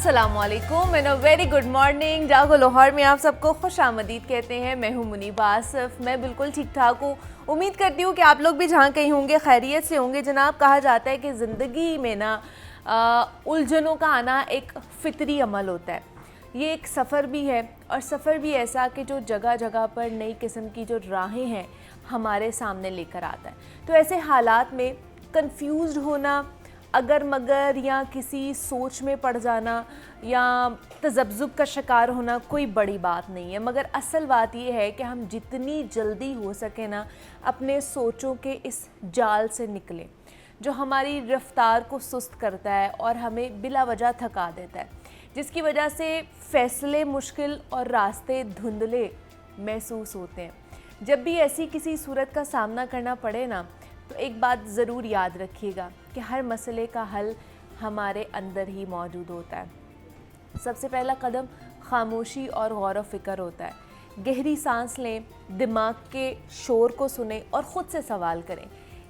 अस्सलामुअलैकुम and a very good morning. जागो लाहौर में आप सबको खुश आमदीद कहते हैं। मैं हूं मुनीबा आसिफ। मैं बिल्कुल ठीक ठाक हूँ। उम्मीद करती हूँ कि आप लोग भी जहाँ कहीं होंगे खैरियत से होंगे। जनाब, कहा जाता है कि ज़िंदगी में ना उलझनों का आना एक फ़ितरी अमल होता है। ये एक सफ़र भी है, और सफ़र भी ऐसा कि जो जगह जगह पर नई किस्म की जो राहें हैं हमारे सामने लेकर आता है। तो ऐसे हालात में कंफ्यूज्ड होना, अगर मगर या किसी सोच में पड़ जाना या तज़ब्ज़ुब का शिकार होना कोई बड़ी बात नहीं है, मगर असल बात यह है कि हम जितनी जल्दी हो सके ना अपने सोचों के इस जाल से निकलें जो हमारी रफ्तार को सुस्त करता है और हमें बिला वजह थका देता है, जिसकी वजह से फ़ैसले मुश्किल और रास्ते धुंधले महसूस होते हैं। जब भी ऐसी किसी सूरत का सामना करना पड़े ना, तो एक बात ज़रूर याद रखिएगा कि हर मसले का हल हमारे अंदर ही मौजूद होता है। सबसे पहला कदम खामोशी और गौर व फिक्र होता है। गहरी सांस लें, दिमाग के शोर को सुने और ख़ुद से सवाल करें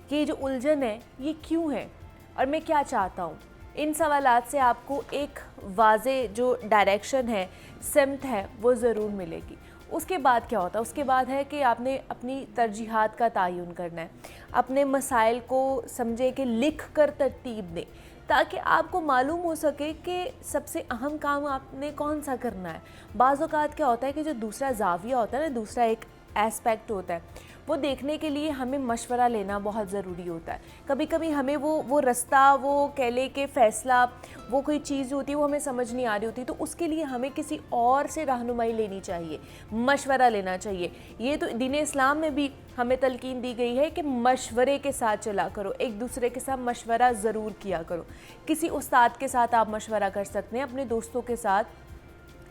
कि ये जो उलझन है ये क्यों है और मैं क्या चाहता हूँ। इन सवालात से आपको एक वाज़े जो डायरेक्शन है, सिमत है, वो ज़रूर मिलेगी। उसके बाद क्या होता है? उसके बाद है कि आपने अपनी तरजीहात का तयन करना है। अपने मसाइल को समझे कि लिख कर तरतीब दें, ताकि आपको मालूम हो सके कि सबसे अहम काम आपने कौन सा करना है। बाज़ औक़ात क्या होता है कि जो दूसरा ज़ाविया होता है ना, दूसरा एक एस्पेक्ट होता है, वो देखने के लिए हमें मशवरा लेना बहुत ज़रूरी होता है। कभी कभी हमें वो रास्ता, वो कह ले के फ़ैसला, वो कोई चीज़ होती है वो हमें समझ नहीं आ रही होती, तो उसके लिए हमें किसी और से रहनुमाई लेनी चाहिए, मशवरा लेना चाहिए। ये तो दीन इस्लाम में भी हमें तलकीन दी गई है कि मशवरे के साथ चला करो, एक दूसरे के साथ मशवरा ज़रूर किया करो। किसी उस्ताद के साथ आप मशवरा कर सकते हैं, अपने दोस्तों के साथ,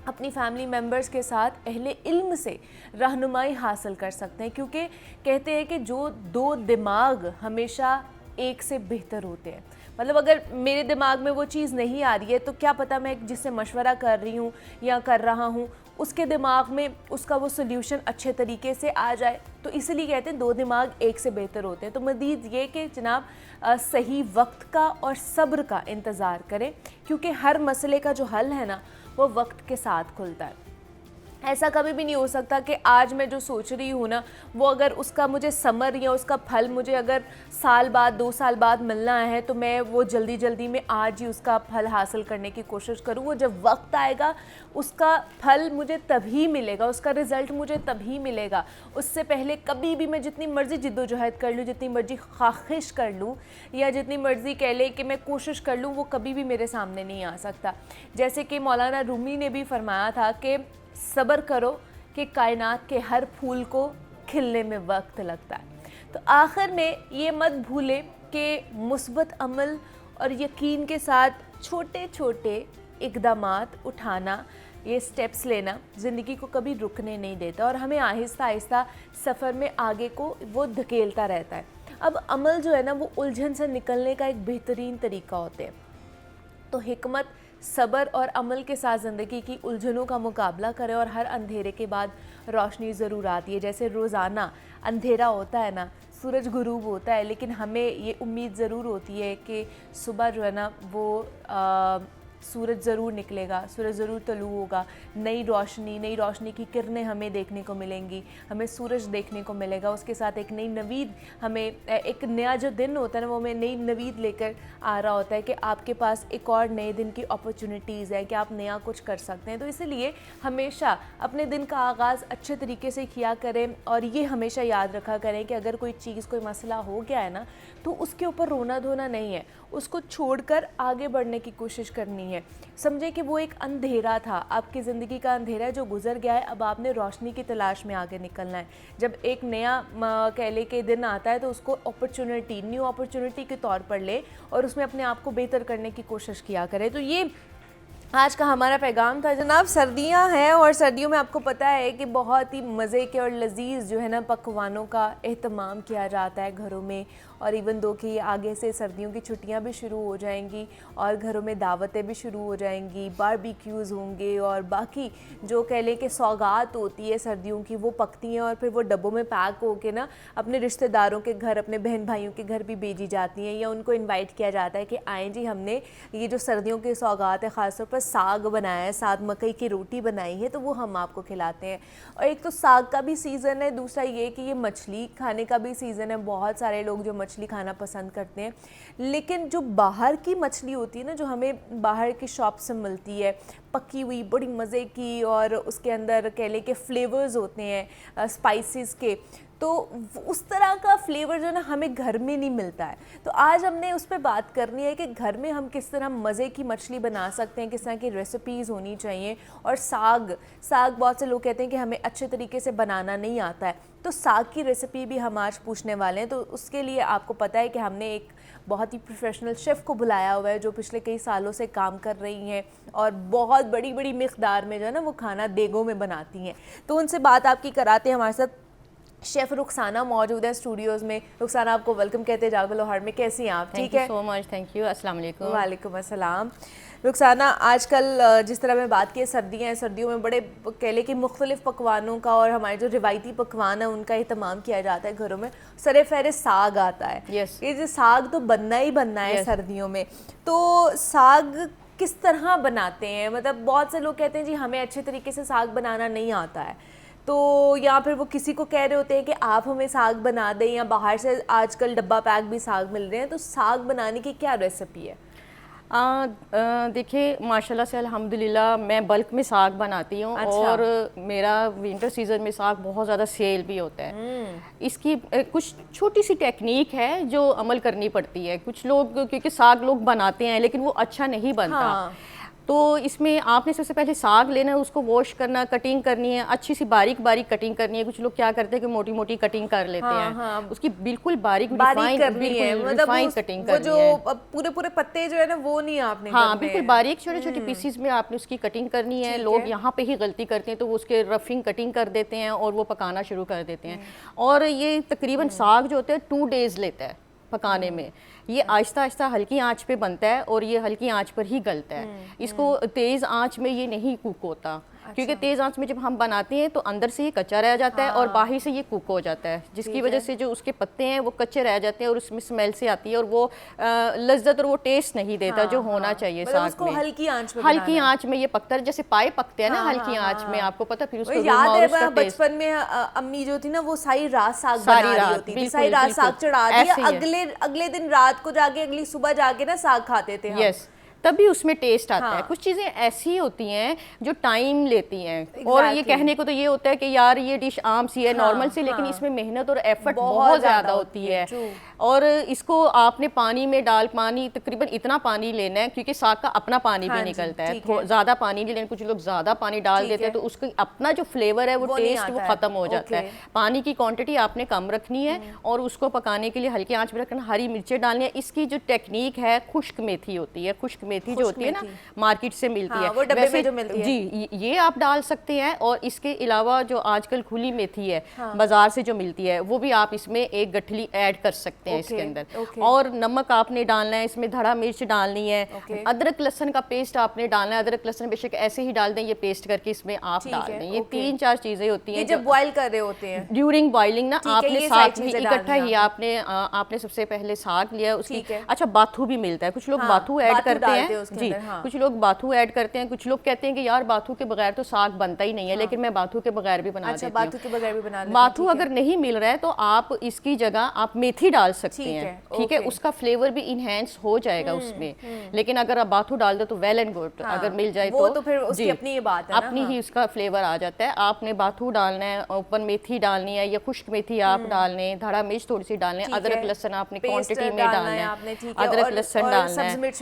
अपनी फैमिली मेम्बर्स के साथ, अहले इल्म से रहनुमाई हासिल कर सकते हैं, क्योंकि कहते हैं कि जो दो दिमाग हमेशा एक से बेहतर होते हैं। मतलब अगर मेरे दिमाग में वो चीज़ नहीं आ रही है तो क्या पता मैं जिससे मशवरा कर रही हूँ या कर रहा हूँ उसके दिमाग में उसका वो सोल्यूशन अच्छे तरीके से आ जाए। तो इसलिए कहते हैं दो दिमाग एक से बेहतर होते हैं। तो मज़ीद ये कि जनाब सही वक्त का और सब्र का इंतज़ार करें, क्योंकि हर मसले का जो हल है ना वो वक्त के साथ खुलता है। ऐसा कभी भी नहीं हो सकता कि आज मैं जो सोच रही हूँ ना वो अगर उसका मुझे समर या उसका फल मुझे अगर साल बाद, 2 साल बाद मिलना है तो मैं वो जल्दी जल्दी में आज ही उसका फल हासिल करने की कोशिश करूँ। वो जब वक्त आएगा उसका फल मुझे तभी मिलेगा, उसका रिज़ल्ट मुझे तभी मिलेगा। उससे पहले कभी भी मैं जितनी मर्ज़ी जिद्दोजहद कर लूँ, जितनी मर्ज़ी ख्वाहिश कर लूँ या जितनी मर्ज़ी कह ले कि मैं कोशिश कर लूँ, वो कभी भी मेरे सामने नहीं आ सकता। जैसे कि मौलाना रूमी ने भी फरमाया था कि सब्र करो कि कायनात के हर फूल को खिलने में वक्त लगता है। तो आखिर में ये मत भूलें कि मुस्बत अमल और यकीन के साथ छोटे छोटे इक़दामात उठाना, ये स्टेप्स लेना ज़िंदगी को कभी रुकने नहीं देता और हमें आहिस्ता आहिस्ता सफ़र में आगे को वो धकेलता रहता है। अब अमल जो है ना वो उलझन से निकलने का एक बेहतरीन तरीका होता है। तो हिकमत, सब्र और अमल के साथ ज़िंदगी की उलझनों का मुकाबला करें और हर अंधेरे के बाद रोशनी ज़रूर आती है। जैसे रोज़ाना अंधेरा होता है ना, सूरज गुरूब होता है, लेकिन हमें ये उम्मीद ज़रूर होती है कि सुबह जो है ना वो सूरज ज़रूर निकलेगा, सूरज ज़रूर तलू होगा, नई रोशनी की किरणें हमें देखने को मिलेंगी, हमें सूरज देखने को मिलेगा। उसके साथ एक नई नवीद, हमें एक नया जो दिन होता है ना वो हमें नई नवीद लेकर आ रहा होता है कि आपके पास एक और नए दिन की अपॉर्चुनिटीज़ है कि आप नया कुछ कर सकते हैं। तो इसलिए हमेशा अपने दिन का आगाज़ अच्छे तरीके से किया करें और ये हमेशा याद रखा करें कि अगर कोई चीज़, कोई मसला हो गया है ना तो उसके ऊपर रोना धोना नहीं है, उसको छोड़कर आगे बढ़ने की कोशिश करनी है। समझे कि वो एक अंधेरा था, आपकी ज़िंदगी का अंधेरा जो गुजर गया है, अब आपने रोशनी की तलाश में आगे निकलना है। जब एक नया कह ले के दिन आता है तो उसको अपॉर्चुनिटी, न्यू अपॉर्चुनिटी के तौर पर ले और उसमें अपने आप को बेहतर करने की कोशिश किया करें। तो ये आज का हमारा पैगाम था। जनाब, सर्दियां हैं और सर्दियों में आपको पता है कि बहुत ही मज़े के और लजीज़ जो है ना पकवानों का एहतमाम किया जाता है घरों में, और इवन दो कि आगे से सर्दियों की छुट्टियां भी शुरू हो जाएंगी और घरों में दावतें भी शुरू हो जाएंगी, बारबेक्यूज़ होंगे और बाकी जो कह लें कि सौगात होती है सर्दियों की वो पकती हैं और फिर वो डब्बों में पैक होके ना अपने रिश्तेदारों के घर, अपने बहन भाइयों के घर भी भेजी जाती हैं या उनको इन्वाइट किया जाता है कि आएँ जी, हमने ये जो सर्दियों की सौगात है ख़ासतौर पर साग बनाया है, साग मकई की रोटी बनाई है, तो वो हम आपको खिलाते हैं। और एक तो साग का भी सीज़न है, दूसरा ये कि ये मछली खाने का भी सीज़न है। बहुत सारे लोग जो मछली खाना पसंद करते हैं, लेकिन जो बाहर की मछली होती है ना, जो हमें बाहर की शॉप से मिलती है पकी हुई, बड़ी मज़े की, और उसके अंदर कह लें कि फ्लेवर्स होते हैं स्पाइसेस के, तो उस तरह का फ्लेवर जो ना हमें घर में नहीं मिलता है। तो आज हमने उस पर बात करनी है कि घर में हम किस तरह मज़े की मछली बना सकते हैं, किस तरह की रेसिपीज़ होनी चाहिए। और साग बहुत से लोग कहते हैं कि हमें अच्छे तरीके से बनाना नहीं आता है, तो साग की रेसिपी भी हम आज पूछने वाले हैं। तो उसके लिए आपको पता है कि हमने एक बहुत ही प्रोफेशनल शेफ़ को बुलाया हुआ है जो पिछले कई सालों से काम कर रही हैं और बहुत बड़ी बड़ी मिक़दार में जो है ना वो खाना देगों में बनाती हैं। तो उनसे बात आपकी कराते हैं। हमारे साथ शेफ़ रुखसाना मौजूद है स्टूडियोज़ में। रुखसाना, आपको वेलकम कहते हैं जागो लोहार में। कैसी हैं आप? ठीक है, सो मच, थैंक यू। अस्सलाम वालेकुम। वालेकुम अस्सलाम। रुखसाना, आजकल जिस तरह मैं बात की, सर्दियाँ हैं, सर्दियों में बड़े कह लें कि मुख्तलिफ़ पकवानों का और हमारे जो रिवायती पकवान है उनका एहतमाम किया जाता है घरों में। सरे फहरे साग आता है। yes. ये जो साग तो बनना ही बनना है सर्दियों में। तो साग किस तरह बनाते हैं? मतलब बहुत से लोग कहते हैं जी हमें अच्छे तरीके से साग बनाना नहीं आता है, तो या फिर वो किसी को कह रहे होते हैं कि आप हमें साग बना दें, या बाहर से आजकल डब्बा पैक भी साग मिल रहे हैं। तो साग बनाने की क्या रेसिपी है? देखिए, माशाल्लाह से अल्हम्दुलिल्लाह मैं बल्क में साग बनाती हूँ। अच्छा। और मेरा विंटर सीज़न में साग बहुत ज़्यादा सेल भी होता है। इसकी कुछ छोटी सी टेक्निक है जो अमल करनी पड़ती है। कुछ लोग क्योंकि साग लोग बनाते हैं लेकिन वो अच्छा नहीं बनता। हाँ। तो इसमें आपने सबसे पहले साग लेना है, उसको वॉश करना, कटिंग करनी है, अच्छी सी बारीक बारीक कटिंग करनी है। कुछ लोग क्या करते हैं कि मोटी मोटी कटिंग कर लेते हैं। हाँ। उसकी बिल्कुल बारीक करनी है, मतलब कटिंग करनी है। जो पूरे पूरे पत्ते जो है ना वो नहीं आपने, हाँ बिल्कुल बारीक छोटे छोटे पीसीज में आपने उसकी कटिंग करनी है। लोग यहाँ पे ही गलती करते हैं, तो वो उसके रफिंग कटिंग कर देते हैं और वो पकाना शुरू कर देते हैं। और ये तकरीबन साग जो होता है 2 डेज़ लेता है पकाने में। ये आहिस्ता आहिस्ता हल्की आंच पे बनता है और ये हल्की आंच पर ही गलता है। इसको तेज़ आंच में ये नहीं कुक होता। अच्छा। क्योंकि तेज़ आंच में जब हम बनाते हैं तो अंदर से ये कच्चा रह जाता है। हाँ। और बाहर से ये कुक हो जाता है, जिसकी वजह से जो उसके पत्ते हैं वो कच्चे रह जाते हैं और उसमें स्मेल से आती है और वो लज्जत और वो टेस्ट नहीं देता। हाँ, जो होना चाहिए साग में। हल्की आंच में ये पकता है, जैसे पाए पकते हैं ना हल्की आंच में, आपको पता। फिर उसको याद है बचपन में अम्मी जो थी ना वो सारी रात साग बना रही होती थी, सारी रात साग चढ़ा दिया, अगले दिन रात को जाके अगली सुबह जाके ना साग खाते थे। यस, तभी उसमें टेस्ट आता है। कुछ चीज़ें ऐसी होती हैं जो टाइम लेती हैं। और ये कहने को तो ये होता है कि यार ये डिश आम सी है, नॉर्मल सी, लेकिन इसमें मेहनत और एफर्ट बहुत ज़्यादा होती है। और इसको आपने पानी में पानी तकरीबन इतना पानी लेना है क्योंकि साग का अपना पानी भी निकलता है। ज़्यादा पानी नहीं लेना। कुछ लोग ज़्यादा पानी डाल देते हैं तो उसका अपना जो फ्लेवर है वो टेस्ट वो ख़त्म हो जाता है। पानी की क्वांटिटी आपने कम रखनी है और उसको पकाने के लिए हल्की आंच में रखना। हरी मिर्चें डालनी है। इसकी जो टेक्निक है, खुश्क मेथी होती है। खुश्क मेथी जो होती है ना मार्केट से मिलती है, वो डब्बे में जो मिलती है जी, ये आप डाल सकते हैं। और इसके अलावा जो आजकल खुली मेथी है बाजार से जो मिलती है वो भी आप इसमें एक गठली ऐड कर सकते हैं इसके अंदर। और नमक आपने डालना है, इसमें धड़ा मिर्च डालनी है। अदरक लहसुन का पेस्ट आपने डालना है। अदरक लहसुन बेशक ऐसे ही डाल दें, ये पेस्ट करके इसमें आप डाल दें। ये 3-4 चीजें होती हैं जब बॉईल कर रहे होते हैं। ड्यूरिंग बॉइलिंग ना आपने साग भी इकट्ठा ही आपने सबसे पहले साग लिया उसकी। अच्छा, बाथू भी मिलता है, कुछ लोग बाथू ऐड करते हैं जी। कुछ लोग बाथू ऐड करते हैं। कुछ लोग कहते हैं कि यार बाथू के बगैर तो साग बनता ही नहीं है, लेकिन मैं बाथू के बगैर भी बना देती हूं। बाथू के बगैर भी बना लेती हूं। बाथू अगर नहीं मिल रहा है तो आप इसकी जगह आप मेथी डाल सकते हैं। ठीक है, उसका फ्लेवर भी इनहेंस हो जाएगा उसमें। लेकिन अगर आप बाथू डाल दो तो वेल एंड गुड। अगर मिल जाए तो फिर उसकी अपनी ये बात है, अपनी ही उसका फ्लेवर आ जाता है। आपने बाथू डालना है, ऊपर मेथी डालनी है या खुश्क मेथी आप डालने, धड़ा मिर्च थोड़ी सी डालनी है, अदरक लहसुन आपने क्वांटिटी में डालना है, अदरक लहसुन डालना है,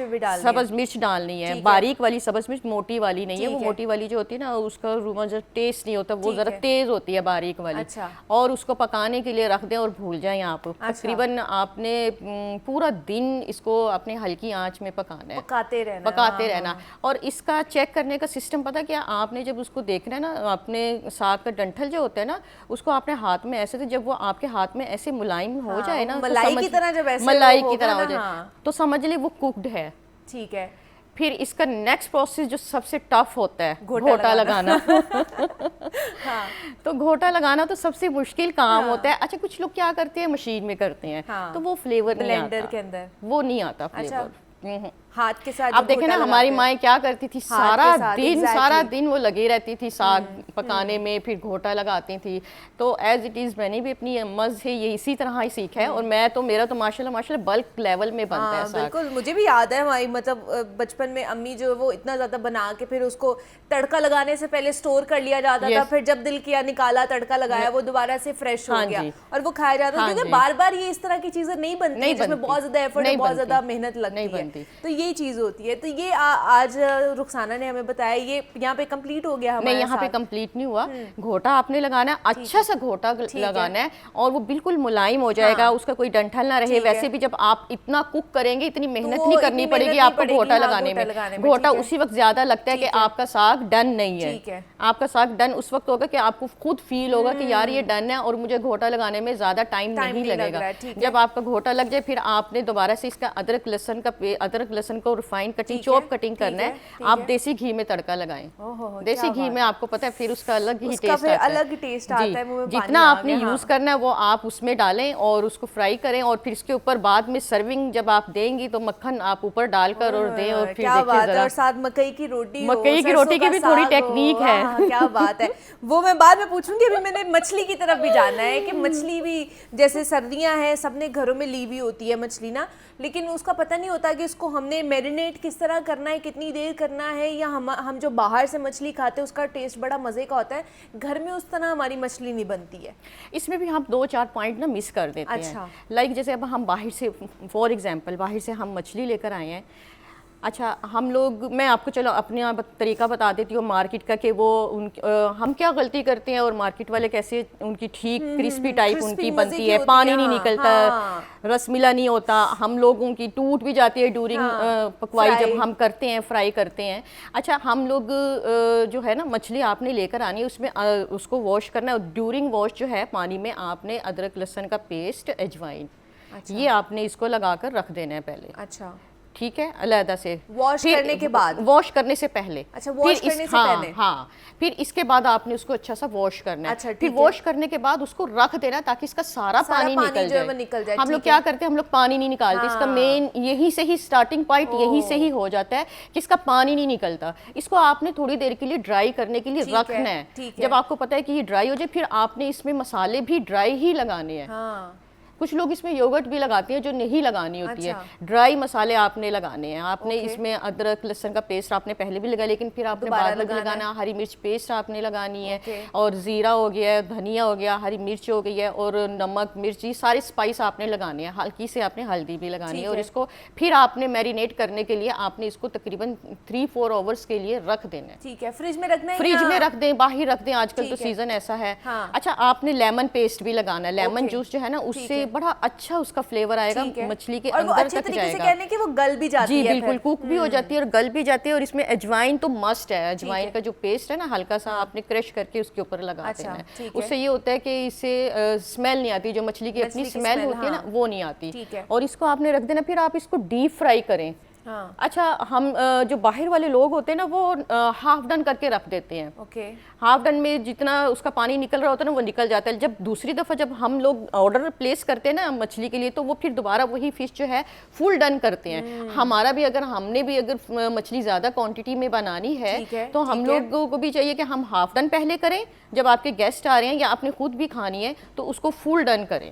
सब्ज सब्ज मिर्च डालनी है, बारीक वाली सब्ज मिर्च, मोटी वाली नहीं है। वो मोटी वाली जो होती है ना उसका जो टेस्ट नहीं होता, वो जरा तेज होती है बारीक वाली। अच्छा। और उसको पकाने के लिए रख दें और भूल जाएं आप। तकरीबन आपने पूरा दिन इसको अपने हल्की आंच में पकाना है, पकाते रहना। और इसका चेक करने का सिस्टम पता क्या, आपने जब उसको देखना है ना, अपने साग का डंठल जो होता है ना उसको आपने हाथ में ऐसे, जब वो आपके हाथ में ऐसे मुलायम हो जाए ना, मलाई की तरह, जब ऐसे मलाई की तरह हो जाए तो समझ ले वो कुक्ड है। ठीक है। फिर इसका नेक्स्ट प्रोसेस जो सबसे टफ होता है, घोटा लगाना। हाँ। तो घोटा लगाना तो सबसे मुश्किल काम होता है। अच्छा, कुछ लोग क्या करते हैं, मशीन में करते हैं, तो वो फ्लेवर नहीं आता, ब्लेंडर के अंदर वो नहीं आता फ्लेवर। हाथ के साथ आप देखें ना, हमारी माएँ क्या करती थी, सारा दिन वो लगी रहती थी साग पकाने में, फिर घोटा लगाती थी। तो एज इट इज़ मैंने भी अपनी अम्मा से ये इसी तरह ही सीखा है। और मैं तो, मेरा तो माशाल्लाह बल्क लेवल में बनता है साग। बिल्कुल, मुझे भी याद है हमारी, मतलब बचपन में अम्मी जो वो इतना ज़्यादा बना के फिर उसको तड़का लगाने से पहले स्टोर कर लिया जाता था, फिर जब दिल किया निकाला, तड़का लगाया, वो दोबारा से फ्रेश हो गया और वो खाया जाता था। क्योंकि बार बार ये इस तरह की चीज़ें नहीं बनती, जिसमें बहुत ज़्यादा एफर्ट, बहुत ज़्यादा मेहनत लगती है, तो ये चीज़ होती है। तो ये आज रुखसाना ने हमें बताया, ये यहाँ पे कंप्लीट हो गया हमारा। नहीं, यहाँ पे कंप्लीट नहीं हुआ। घोटा आपने लगाना है, अच्छा सा घोटा लगाना है और वो बिल्कुल मुलायम हो जाएगा, उसका कोई डंठल ना रहे। वैसे भी जब आप इतना कुक करेंगे, इतनी मेहनत नहीं करनी पड़ेगी आपको घोटा लगाने में। घोटा उसी वक्त ज्यादा लगता है कि आपका साग डन नहीं है। आपका साग डन उस वक्त होगा कि आपको खुद फील होगा कि यार ये डन है और मुझे घोटा लगाने में ज्यादा टाइम नहीं लगेगा। जब आपका घोटा लग जाए, फिर आपने दोबारा से इसका अदरक लहसुन को रिफाइन कटिंग, चॉप कटिंग करना है। आप देसी घी में तड़का लगाएं। देसी घी में आपको पता है फिर उसका अलग ही टेस्ट आता है। जितना आपने यूज करना है वो आप उसमें डालें और उसको फ्राई करें। और फिर इसके ऊपर बाद में सर्विंग जब आप देंगी तो मक्खन आप ऊपर डालकर और दें। और फिर देखिए, और साथ मकई की रोटी, मकई की रोटी की भी थोड़ी टेक्निक है। क्या बात है, वो मैं बाद में पूछूंगी। अभी मैंने मछली की तरफ भी जाना है कि मछली भी, जैसे सर्दियां हैं, सबने घरों में ली हुई होती है मछली ना, लेकिन उसका पता नहीं होता कि इसको हमने मैरिनेट किस तरह करना है, कितनी देर करना है। या हम जो बाहर से मछली खाते हैं उसका टेस्ट बड़ा मज़े का होता है, घर में उस तरह हमारी मछली नहीं बनती है। इसमें भी हम 2-4 पॉइंट ना मिस कर देते हैं। लाइक जैसे अब हम बाहर से, फॉर एग्जांपल बाहर से हम मछली लेकर आए हैं। अच्छा, हम लोग, मैं आपको चलो अपना तरीका बता देती हूँ मार्केट का कि वो हम क्या गलती करते हैं और मार्केट वाले कैसे उनकी ठीक क्रिस्पी टाइप उनकी बनती है, पानी नहीं निकलता, रस मिला नहीं होता। हम लोगों की टूट भी जाती है ड्यूरिंग पकवाई, जब हम करते हैं, फ्राई करते हैं। अच्छा, हम लोग जो है ना, मछली आपने लेकर आनी है, उसमें उसको वॉश करना है। ड्यूरिंग वॉश जो है पानी में आपने अदरक लहसुन का पेस्ट, अजवाइन, ये आपने इसको लगाकर रख देना है पहले। अच्छा, ठीक है, अलहदा से। वॉश करने के बाद, वॉश करने से पहले। अच्छा, वॉश करने से पहले। हाँ, फिर इसके बाद आपने उसको अच्छा सा वॉश करना है। अच्छा, फिर वॉश करने के बाद उसको रख देना ताकि इसका सारा पानी निकल जाए। हम लोग क्या करते हैं, हम लोग पानी नहीं निकालते। इसका मेन यही से ही स्टार्टिंग पॉइंट यही से ही हो जाता है कि इसका पानी नहीं निकलता। इसको आपने थोड़ी देर के लिए ड्राई करने के लिए रखना है। जब आपको पता है कि ये ड्राई हो जाए, फिर आपने इसमें मसाले भी ड्राई ही लगाने हैं। कुछ लोग इसमें योगर्ट भी लगाते हैं जो नहीं लगानी होती है। ड्राई मसाले आपने लगाने हैं। आपने इसमें अदरक लहसुन का पेस्ट आपने पहले भी लगाया, लेकिन फिर आपने बाद में लगाना। हरी मिर्च पेस्ट आपने लगानी है, और जीरा हो गया, धनिया हो गया, हरी मिर्च हो गई है, और नमक, मिर्ची, सारे स्पाइस आपने लगाने हैं। हल्की से आपने हल्दी भी लगानी है। और इसको फिर आपने मैरिनेट करने के लिए आपने इसको तकरीबन 3-4 आवर्स के लिए रख देना है। ठीक है, फ्रिज में रखना है, फ्रिज में रख दें, बाहर रख दें, आजकल तो सीजन ऐसा है। अच्छा, आपने लेमन पेस्ट भी लगाना है। लेमन जूस जो है ना, उससे बड़ा अच्छा उसका फ्लेवर आएगा, मछली के अंदर तक जाएगा। कहने कि वो गल भी जाती है। जी बिल्कुल, कुक भी हो जाती है और गल भी जाती है। और इसमें अजवाइन तो मस्ट है। अजवाइन का जो पेस्ट है ना, हल्का सा आपने क्रश करके उसके ऊपर लगा देना है। उससे ये होता है कि इससे स्मेल नहीं आती, जो मछली की अपनी स्मेल होती है ना, वो नहीं आती। और इसको आपने रख देना। फिर आप इसको डीप फ्राई करें। अच्छा, हम जो बाहर वाले लोग होते हैं ना, वो हाफ डन करके रख देते हैं। हाफ डन में जितना उसका पानी निकल रहा होता है ना, वो निकल जाता है। जब दूसरी दफ़ा जब हम लोग ऑर्डर प्लेस करते हैं ना मछली के लिए, तो वो फिर दोबारा वही फिश जो है फुल डन करते हैं। हमारा भी हमने भी अगर मछली ज़्यादा क्वांटिटी में बनानी है तो हम लोगों को भी चाहिए कि हम हाफ डन पहले करें। जब आपके गेस्ट आ रहे हैं या आपने खुद भी खानी है तो उसको फुल डन करें।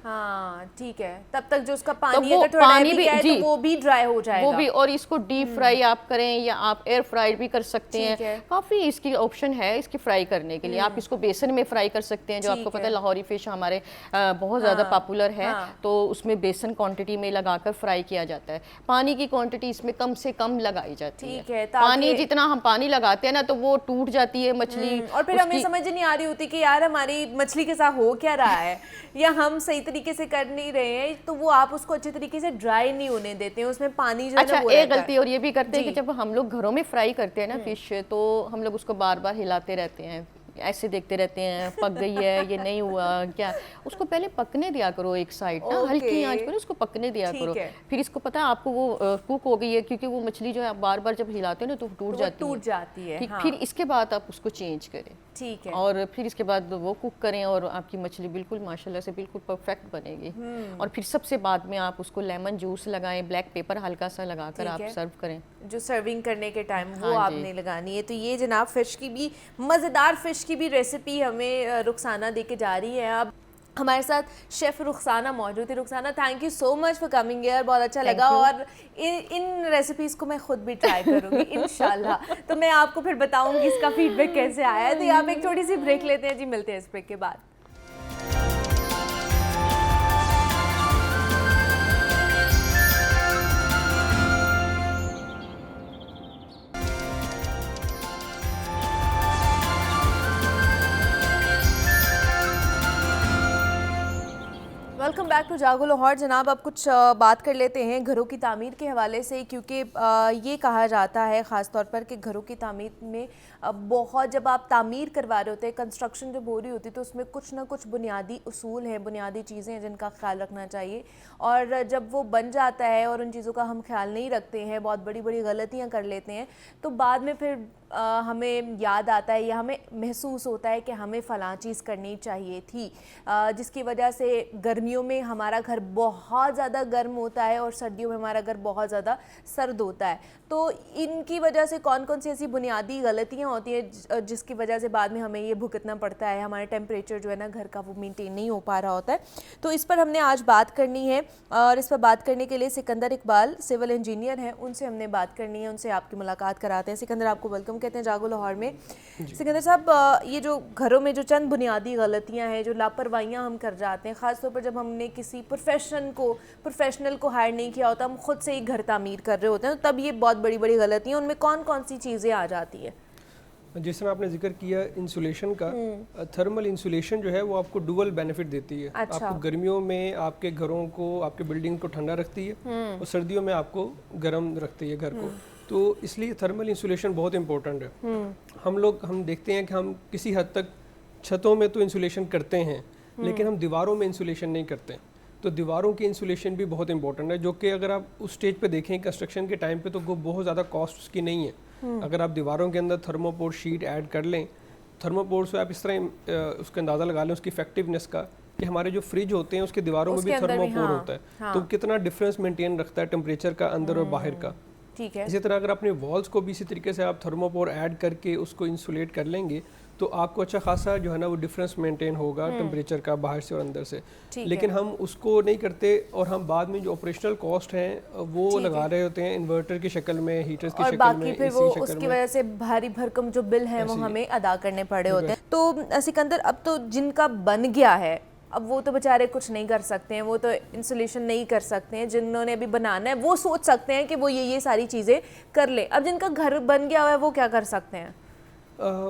ठीक है, तब तक जो उसका पानी अगर थोड़ा भी है तो वो भी ड्राई हो जाएगा। वो भी, और इसको डीप फ्राई आप करें या आप एयर फ्राइड भी कर सकते हैं। काफ़ी इसकी ऑप्शन है इसकी फ्राई करने के लिए। आप इसको बेसन में फ्राई कर सकते हैं, जो आपको पता है लाहौरी फिश हमारे बहुत ज़्यादा पॉपुलर है, तो उसमें बेसन क्वांटिटी में लगाकर फ्राई किया जाता है। पानी की क्वांटिटी इसमें कम से कम लगाई जाती है। पानी जितना हम पानी लगाते हैं ना तो वो टूट जाती है मछली, और फिर हमें समझ नहीं आ रही होती कि यार हमारी मछली के साथ हो क्या रहा है या हम सही तरीके से कर नहीं रहे हैं, तो वो आप उसको अच्छे तरीके से ड्राई नहीं होने देते हैं, उसमें पानी जो अच्छा, एक गलती और ये भी करते हैं कि जब हम लोग घरों में फ्राई करते हैं ना फिश, तो हम लोग उसको बार बार हिलाते रहते हैं, ऐसे देखते रहते हैं पक गई है ये नहीं हुआ क्या। उसको पहले पकने दिया करो एक साइड ना, हल्की आंच पर उसको पकने दिया करो, फिर इसको पता है आपको वो कुक हो गई है, क्योंकि वो मछली जो है आप बार बार जब हिलाते हो ना तो टूट जाती है। फिर इसके बाद आप उसको चेंज करें, ठीक है, और फिर इसके बाद वो कुक करें और आपकी मछली बिल्कुल माशाल्लाह से बिल्कुल परफेक्ट बनेगी। और फिर सबसे बाद में आप उसको लेमन जूस लगाएं, ब्लैक पेपर हल्का सा लगाकर आप सर्व करें, जो सर्विंग करने के टाइम वो आपने लगानी है। तो ये जनाब फिश की भी मज़ेदार फिश की भी रेसिपी हमें रुखसाना दे के जा रही है। अब हमारे साथ शेफ़ रुखसाना मौजूद है। Rukhsana, thank you so much for coming here, बहुत अच्छा लगा, और इन रेसिपीज़ को मैं खुद भी ट्राई करूँगी इंशाल्लाह। तो मैं आपको फिर बताऊँगी इसका फीडबैक कैसे आया है। तो यहाँ पे एक छोटी सी ब्रेक लेते हैं जी, मिलते हैं इस ब्रेक के बाद। वेलकम बैक टू जागो लाहौर। जनाब, अब कुछ बात कर लेते हैं घरों की तामीर के हवाले से, क्योंकि ये कहा जाता है ख़ास तौर पर कि घरों की तामीर में बहुत, जब आप तामीर करवा रहे होते हैं, कंस्ट्रक्शन जब हो रही होती है, तो उसमें कुछ ना कुछ बुनियादी उसूल हैं, बुनियादी चीज़ें हैं जिनका ख्याल रखना चाहिए। और जब वो बन जाता है और उन चीज़ों का हम ख्याल नहीं रखते हैं, बहुत बड़ी बड़ी गलतियाँ कर लेते हैं, तो बाद में फिर हमें याद आता है या हमें महसूस होता है कि हमें फ़लाँ चीज़ करनी चाहिए थी, जिसकी वजह से गर्मियों में हमारा घर बहुत ज़्यादा गर्म होता है और सर्दियों में हमारा घर बहुत ज़्यादा सर्द होता है। तो इनकी वजह से कौन कौन सी ऐसी बुनियादी गलतियाँ होती हैं जिसकी वजह से बाद में हमें ये भुगतना पड़ता है, हमारा टेम्परेचर जो है ना घर का वो मेंटेन नहीं हो पा रहा होता है। तो इस पर हमने आज बात करनी है, और इस पर बात करने के लिए सिकंदर इकबाल सिविल इंजीनियर हैं, उनसे हमने बात करनी है, उनसे आपकी मुलाकात कराते हैं। सिकंदर, आपको वेलकम कहते हैं जागो लाहौर में। सिकंदर साहब, ये जो घरों में जो चंद बुनियादी गलतियाँ हैं, जो लापरवाहियाँ हम कर जाते हैं, ख़ासतौर पर जब हमने किसी प्रोफेशनल को हायर नहीं किया होता, हम खुद से ही घर तामीर कर रहे होते हैं, तो तब ये बहुत बड़ी बड़ी गलतियाँ, उनमें कौन कौन सी चीज़ें आ जाती हैं? जिस तरह आपने जिक्र किया इंसुलेशन का, थर्मल इंसुलेशन जो है वो आपको डुअल बेनिफिट देती है। अच्छा। आपको गर्मियों में आपके घरों को, आपके बिल्डिंग को ठंडा रखती है, और सर्दियों में आपको गर्म रखती है घर को। तो इसलिए थर्मल इंसुलेशन बहुत इंपॉर्टेंट है। हम देखते हैं कि हम किसी हद तक छतों में तो इंसुलेशन करते हैं, लेकिन हम दीवारों में इंसुलेशन नहीं करते। तो दीवारों की इंसुलेशन भी बहुत इंपॉर्टेंट है, जो कि अगर आप उस स्टेज पे देखें कंस्ट्रक्शन के टाइम पे, तो वो बहुत ज़्यादा कॉस्ट उसकी नहीं है। अगर आप दीवारों के अंदर थर्मोपोर शीट ऐड कर लें, थर्मोपोर से आप इस तरह उसका अंदाज़ा लगा लें उसकी इफेक्टिवनेस का, कि हमारे जो फ्रिज होते हैं उसके दीवारों में भी थर्मोपोर होता है, तो कितना डिफरेंस मेंटेन रखता है टेम्परेचर का अंदर और बाहर का। ठीक है। इसी तरह अगर अपने वॉल्स को भी इसी तरीके से आप थर्मोपोर ऐड करके उसको इंसुलेट कर लेंगे, तो आपको अच्छा खासा जो है ना वो डिफरेंस मेंटेन होगा टेम्परेचर का बाहर से और अंदर से। लेकिन हम उसको नहीं करते, और हम बाद में जो ऑपरेशनल कॉस्ट हैं वो लगा रहे होते हैं इन्वर्टर की शक्ल में, हीटर्स की शक्ल में, फिर वो उसकी वजह से भारी भरकम जो बिल हैं वो हमें अदा करने पड़े होते हैं। तो सिकंदर, अब तो जिनका बन गया है, अब वो तो बेचारे कुछ नहीं कर सकते हैं, वो तो इंसुलेशन नहीं कर सकते हैं। जिन्होंने अभी बनाना है वो सोच सकते हैं कि वो ये सारी चीज़ें कर ले। अब जिनका घर बन गया हुआ है वो क्या कर सकते हैं?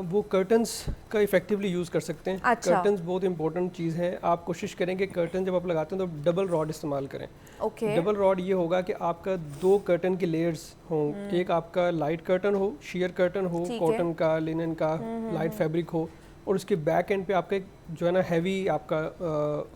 वो कर्टन्स का इफेक्टिवली यूज़ कर सकते हैं। अच्छा। कर्टन्स बहुत इंपॉर्टेंट चीज़ है। आप कोशिश करें कि कर्टन जब आप लगाते हैं तो डबल रॉड इस्तेमाल करें। ओके। डबल रॉड ये होगा कि आपका 2 कर्टन के लेयर्स हों, एक आपका लाइट कर्टन हो, शेयर कर्टन हो, कॉटन का, लिनन का, लाइट फैब्रिक हो, और उसके बैक एंड पे आपका एक जो है ना हैवी आपका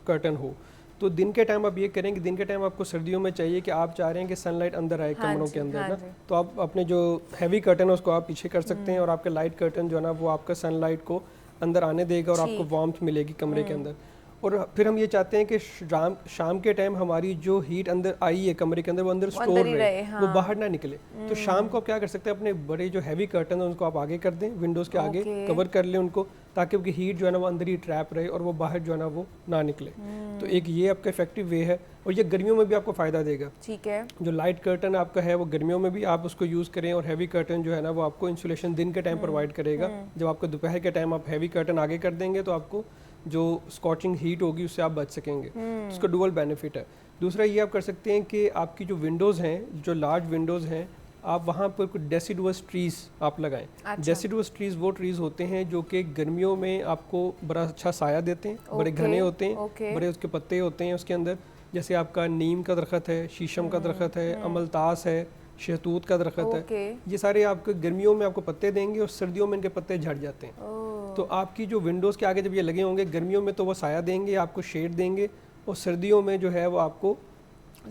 कर्टन हो। तो दिन के टाइम आप ये करें कि दिन के टाइम आपको सर्दियों में चाहिए कि आप चाह रहे हैं कि सनलाइट अंदर आए कमरों के अंदर ना, तो आप अपने जो हैवी कर्टन है उसको आप पीछे कर सकते हैं, और आपके लाइट कर्टन जो है ना वो आपका सनलाइट को अंदर आने देगा और आपको वार्मथ मिलेगी कमरे के अंदर। और फिर हम ये चाहते हैं कि शाम के टाइम हमारी जो हीट अंदर आई है कमरे के अंदर वो अंदर स्टोर रहे, हाँ। वो बाहर ना निकले। तो शाम को आप क्या कर सकते हैं, अपने बड़े जो हैवी कर्टन है उनको आप आगे कर दें, विंडोज़ के आगे कवर कर लें उनको, ताकि उनकी हीट जो है ना वो अंदर ही ट्रैप रहे और वो बाहर जो है ना वो ना निकले। तो एक ये आपका इफेक्टिव वे है, और ये गर्मियों में भी आपको फ़ायदा देगा। ठीक है, जो लाइट कर्टन आपका है वो गर्मियों में भी आप उसको यूज़ करें, और हैवी कर्टन जो है ना वो आपको इंसुलेशन दिन के टाइम प्रोवाइड करेगा। जब आपको दोपहर के टाइम आप हैवी कर्टन आगे कर देंगे तो आपको जो स्कॉचिंग हीट होगी उससे आप बच सकेंगे। उसका डुअल बेनिफिट है। दूसरा ये आप कर सकते हैं कि आपकी जो विंडोज़ हैं, जो लार्ज विंडोज़ हैं, आप वहाँ पर कुछ डेसिडुअस ट्रीज़ आप लगाएं। अच्छा। डेसिडुअस ट्रीज़ वो ट्रीज़ होते हैं जो कि गर्मियों में आपको बड़ा अच्छा साया देते हैं, बड़े घने होते हैं, बड़े उसके पत्ते होते हैं उसके अंदर। जैसे आपका नीम का दरख्त है, शीशम का दरख्त है, अमलतास है, शहतूत का दरख्त है, ये सारे आपको गर्मियों में आपको पत्ते देंगे और सर्दियों में इनके पत्ते झड़ जाते हैं। तो आपकी जो विंडोज़ के आगे जब ये लगे होंगे गर्मियों में तो वो साया देंगे, आपको शेड देंगे, और सर्दियों में जो है वो आपको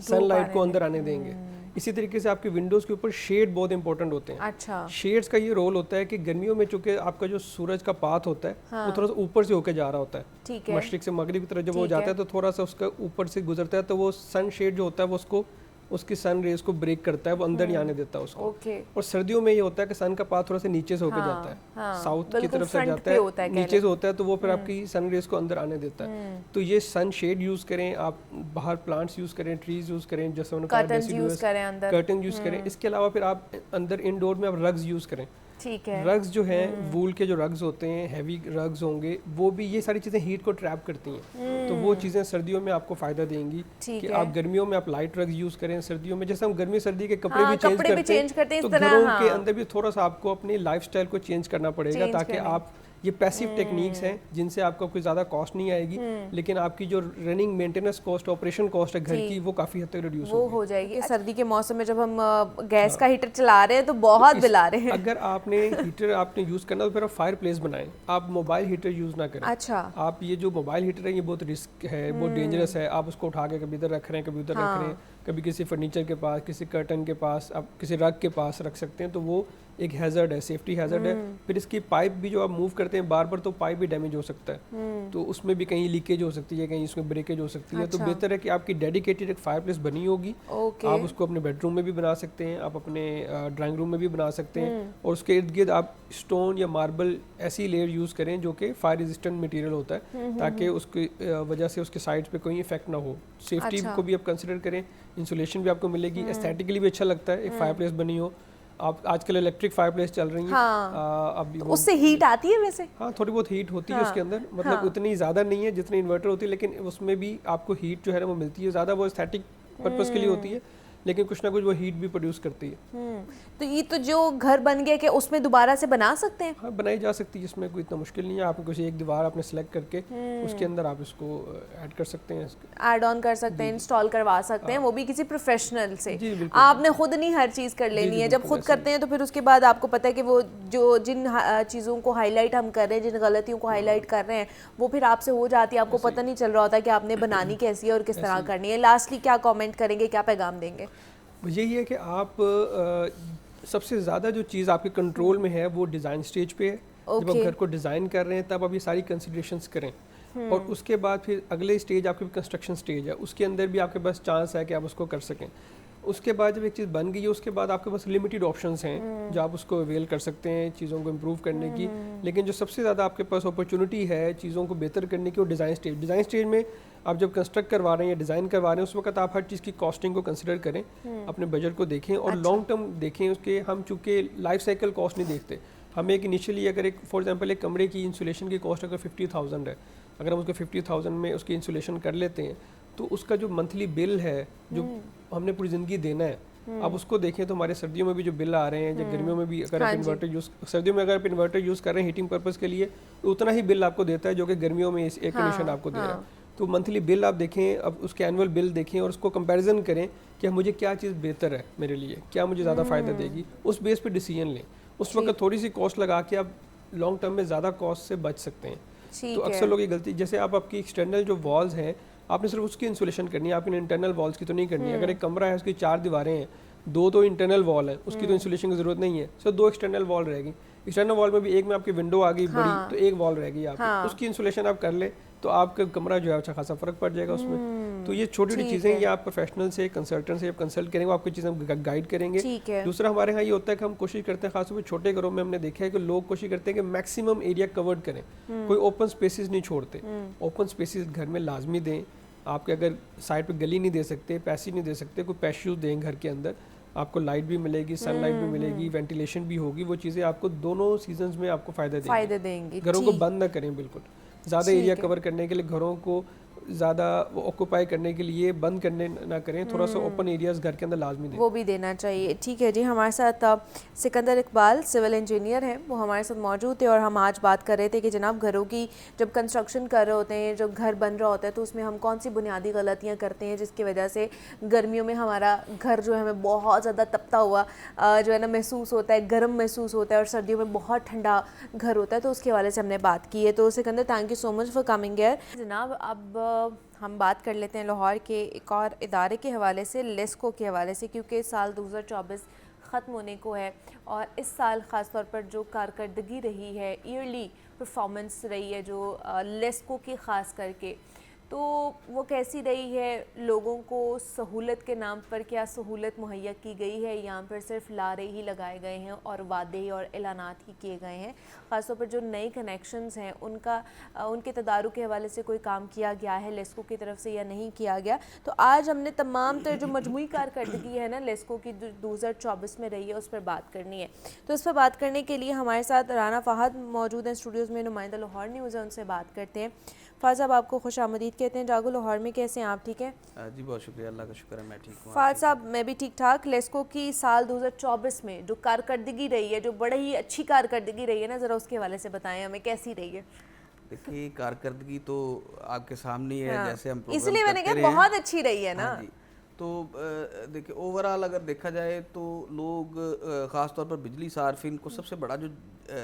सनलाइट को अंदर आने देंगे। इसी तरीके से आपके विंडोज़ के ऊपर शेड बहुत इंपॉर्टेंट होते हैं। अच्छा। शेड्स का ये रोल होता है कि गर्मियों में चूंकि आपका जो सूरज का पाथ होता है वो थोड़ा सा ऊपर से होकर जा रहा होता है, ठीक है, मशरिक से मगरिब की तरफ जब वो जाता है तो थोड़ा सा उसका ऊपर से गुजरता है, तो वो सन शेड जो होता है वो उसको उसकी सन रेज को ब्रेक करता है, वो अंदर नहीं आने देता उसको। और सर्दियों में ये होता है कि सन का पाथ थोड़ा सा नीचे से होकर जाता है, साउथ की तरफ से जाता है, नीचे से होता है, तो वो फिर आपकी सन रेज को अंदर आने देता है। तो ये सन शेड यूज करें, आप बाहर प्लांट्स यूज करें, ट्रीज यूज करें, जैसे उन्होंने कहा कर्टन यूज करें। इसके अलावा फिर आप अंदर इंडोर में आप रग्स यूज करें। ठीक है, रग्स जो हैं वूल के जो रग्स होते हैं, हैवी रग्स होंगे, वो भी ये सारी चीज़ें हीट को ट्रैप करती हैं। तो वो चीज़ें सर्दियों में आपको फ़ायदा देंगी कि आप गर्मियों में आप लाइट रग्स यूज़ करें, सर्दियों में जैसे हम गर्मी सर्दी के कपड़े भी चेंज करते हैं, तो घरों के अंदर भी थोड़ा सा आपको अपने लाइफस्टाइल को चेंज करना पड़ेगा, ताकि आप ये पैसिव टेक्निक्स हैं जिनसे आपको कोई ज़्यादा कॉस्ट नहीं आएगी, लेकिन आपकी जो running maintenance cost, operation cost है घर की, वो काफ़ी हद तक रिड्यूस हो जाएगी। सर्दी के मौसम में जब हम गैस का हीटर चला रहे हैं तो बहुत बिल आ रहे हैं। अगर आपने हीटर आपने यूज़ करना तो फिर आप फायर प्लेस बनाएं, आप मोबाइल हीटर यूज़ ना करें। अच्छा। आप ये जो मोबाइल हीटर है ये बहुत रिस्क है, बहुत डेंजरस है। आप उसको उठा के कभी इधर रख रहे हैं, कभी उधर रख रहे हैं, कभी किसी फर्नीचर के पास, किसी कर्टन के पास, आप किसी रग के पास रख सकते हैं, तो वो एक हैजर्ड है, सेफ्टी हैजर्ड है। फिर इसकी पाइप भी जो आप मूव करते हैं बार बार, तो पाइप भी डैमेज हो सकता है, तो उसमें भी कहीं लीकेज हो सकती है, कहीं उसमें ब्रेकेज हो सकती है। तो बेहतर है कि आपकी डेडिकेटेड एक फायर प्लेस बनी होगी। आप उसको अपने बेडरूम में भी बना सकते हैं, आप अपने ड्राइंग रूम में भी बना सकते हैं, और उसके इर्द गिर्द आप स्टोन या मार्बल ऐसी लेयर यूज़ करें जो कि फायर रेजिस्टेंट मटेरियल होता है, ताकि उसकी वजह से उसके साइड्स पे कोई इफेक्ट ना हो। सेफ्टी को भी आप कंसिडर करें, इंसुलेशन भी आपको मिलेगी, एस्थेटिकली भी अच्छा लगता है एक फायर प्लेस बनी हो। आप आजकल इलेक्ट्रिक फायर प्लेस चल रही हैं, अभी तो उससे हीट आती है वैसे? हाँ, थोड़ी बहुत हीट होती है उसके अंदर, मतलब उतनी ज़्यादा नहीं है जितनी इन्वर्टर होती है, लेकिन उसमें भी आपको हीट जो है ना वो मिलती है। ज़्यादा वो एस्थेटिक पर्पस के लिए होती है, लेकिन कुछ ना कुछ वो हीट भी प्रोड्यूस करती है। तो ये तो जो घर बन गया कि उसमें दोबारा से बना सकते हैं? हाँ, बनाई जा सकती है, इसमें कोई इतना मुश्किल नहीं है। आपको किसी एक दीवार आपने सेलेक्ट करके उसके अंदर आप इसको ऐड कर सकते हैं, ऐड ऑन कर सकते हैं, इंस्टॉल करवा सकते हैं, वो भी किसी प्रोफेशनल से। आपने खुद नहीं हर चीज़ कर लेनी है। जब खुद करते हैं तो फिर उसके बाद आपको पता है कि वो जो जिन चीज़ों को हाईलाइट हम कर रहे हैं, जिन गलतियों को हाईलाइट कर रहे हैं, वो फिर आपसे हो जाती है, आपको पता नहीं चल रहा होता कि आपने बनानी कैसी है और किस तरह करनी है। लास्टली क्या कॉमेंट करेंगे, क्या पैगाम देंगे? यही है कि आप सबसे ज़्यादा जो चीज़ आपके कंट्रोल में है वो डिज़ाइन स्टेज पे है। जब आप घर को डिज़ाइन कर रहे हैं तब आप ये सारी कंसिडरेशंस करें, और उसके बाद फिर अगले स्टेज आपके कंस्ट्रक्शन स्टेज है, उसके अंदर भी आपके पास चांस है कि आप उसको कर सकें। उसके बाद जब एक चीज़ बन गई है उसके बाद आपके पास लिमिटेड ऑप्शंस हैं जो आप उसको अवेल कर सकते हैं चीज़ों को इम्प्रूव करने की। लेकिन जो सबसे ज़्यादा आपके पास अपॉर्चुनिटी है चीज़ों को बेहतर करने की वो डिज़ाइन स्टेज में आप जब कंस्ट्रक्ट करवा रहे हैं या डिज़ाइन करवा रहे हैं उस वक्त आप हर चीज़ की कॉस्टिंग को कंसिडर करें, अपने बजट को देखें और लॉन्ग टर्म देखें उसके। हम चूँकि लाइफ साइकिल कॉस्ट नहीं देखते, हम एक इनिशियली अगर एक फॉर एग्जांपल एक कमरे की इंसुलेशन की कॉस्ट अगर 50,000 है, अगर हम उसको 50,000 में उसकी इंसुलेशन कर लेते हैं तो उसका जो मंथली बिल है जो हमने पूरी ज़िंदगी देना है, आप उसको देखें तो हमारे सर्दियों में भी जो बिल आ रहे हैं, जब गर्मियों में भी अगर आप इन्वर्टर यूज़ सर्दियों में अगर आप इन्वर्टर यूज़ कर रहे हैं हीटिंग पर्पज़ के लिए तो उतना ही बिल आपको देता है जो कि गर्मियों में एयर कंडीशन आपको दे रहा है। तो मंथली बिल आप देखें, अब उसके एनुअल बिल देखें और उसको कंपैरिजन करें कि मुझे क्या चीज़ बेहतर है मेरे लिए, क्या मुझे ज़्यादा फ़ायदा देगी, उस बेस पे डिसीजन लें। उस वक्त थोड़ी सी कॉस्ट लगा के आप लॉन्ग टर्म में ज़्यादा कॉस्ट से बच सकते हैं। तो अक्सर लोग ये गलती, जैसे आप आपकी एक्सटर्नल जो वॉल्स हैं आपने सिर्फ उसकी इंसुलेशन करनी है, आपने इंटरनल वॉल्स की तो नहीं करनी है। अगर एक कमरा है उसकी 4 दीवारें हैं, 2 तो इंटरनल वॉल है, उसकी तो इंसुलेशन की ज़रूरत नहीं है, सिर्फ 2 एक्सटर्नल वॉल रहेगी। एक्सटर्नल वॉल में भी एक में आपकी विंडो आ गई बड़ी, तो एक वॉल रह गई आपकी, उसकी इंसुलेशन आप कर ले तो आपका कमरा जो है अच्छा खासा फर्क पड़ जाएगा उसमें। तो ये छोटी छोटी चीज़ें ये आप प्रोफेशनल से, कंसल्टेंट से कंसल्ट करेंगे, वो आपकी चीज़ें गाइड करेंगे। दूसरा हमारे यहाँ ये होता है कि हम कोशिश करते हैं, खासतौर पर छोटे घरों में हमने देखा है कि लोग कोशिश करते हैं कि मैक्सिमम एरिया कवर्ड करें, कोई ओपन स्पेसिस नहीं छोड़ते। ओपन स्पेसिस घर में लाजमी दें। आपके अगर साइड पे गली नहीं दे सकते, पैसेज नहीं दे सकते, कोई पैशू दें घर के अंदर, आपको लाइट भी मिलेगी, सनलाइट भी मिलेगी, वेंटिलेशन भी होगी। वो चीज़ें आपको दोनों सीजन्स में आपको फायदे देंगी। घरों को बंद ना करें बिल्कुल, ज़्यादा एरिया कवर करने के लिए, घरों को ज़्यादा ऑक्यूपाई करने के लिए बंद करने ना करें, थोड़ा सा ओपन एरियाज घर के अंदर लाजमी दें, वो भी देना चाहिए। ठीक है जी, हमारे साथ सिकंदर इकबाल सिविल इंजीनियर हैं, वो हमारे साथ मौजूद थे और हम आज बात कर रहे थे कि जनाब घरों की जब कंस्ट्रक्शन कर रहे होते हैं, जब घर बन रहा होता है तो उसमें हम कौन सी बुनियादी गलतियाँ करते हैं जिसकी वजह से गर्मियों में हमारा घर जो है हमें बहुत ज़्यादा तपता हुआ जो है ना महसूस होता है, गर्म महसूस होता है, और सर्दियों में बहुत ठंडा घर होता है। तो उसके हवाले से हमने बात की है। तो Sikandar, thank you so much for coming here. जनाब अब हम बात कर लेते हैं लाहौर के एक और इदारे के हवाले से, लेस्को के हवाले से, क्योंकि साल 2024 ख़त्म होने को है और इस साल ख़ास तौर पर जो कारकर्दगी रही है, ईयरली परफॉर्मेंस रही है जो लेस्को की ख़ास करके, तो वो कैसी रही है? लोगों को सहूलत के नाम पर क्या सहूलत मुहैया की गई है, या फिर सिर्फ लारे ही लगाए गए हैं और वादे और ऐलानात ही किए गए हैं? ख़ासतौर पर जो नए कनेक्शंस हैं उनके तदारुक के हवाले से कोई काम किया गया है लेस्को की तरफ से या नहीं किया गया? तो आज हमने तमाम तर जो मजमूई कारकर्दगी है ना लेस्को की 2024 में रही है उस पर बात करनी है। तो इस पर बात करने के लिए हमारे साथ राना फ़हद मौजूद हैं स्टूडियोज़ में, नुमाइंदा लाहौर न्यूज़ है, उनसे बात करते हैं। फ़हद साहब, आपको खुश आमदीद कहते हैं जागो लाहौर में। कैसे हैं आप? ठीक है जी, बहुत शुक्रिया, अल्लाह का शुक्र है, मैं ठीक हूँ। फ़हद साहब, मैं भी ठीक ठाक। लेस्को की साल 2024 में जो कारकर्दगी रही है, जो बड़ी ही अच्छी कारकर्दगी रही है ना, ज़रा उसके हवाले से बताएं हमें, कैसी रही है? देखिए, कारकर्दगी तो आपके सामने ही है। हाँ, जैसे हम इसलिए मैंने कहा बहुत अच्छी रही है ना। हाँ जी, तो देखिए ओवरऑल अगर देखा जाए तो लोग ख़ास तौर पर बिजली सार्फिन को सबसे बड़ा जो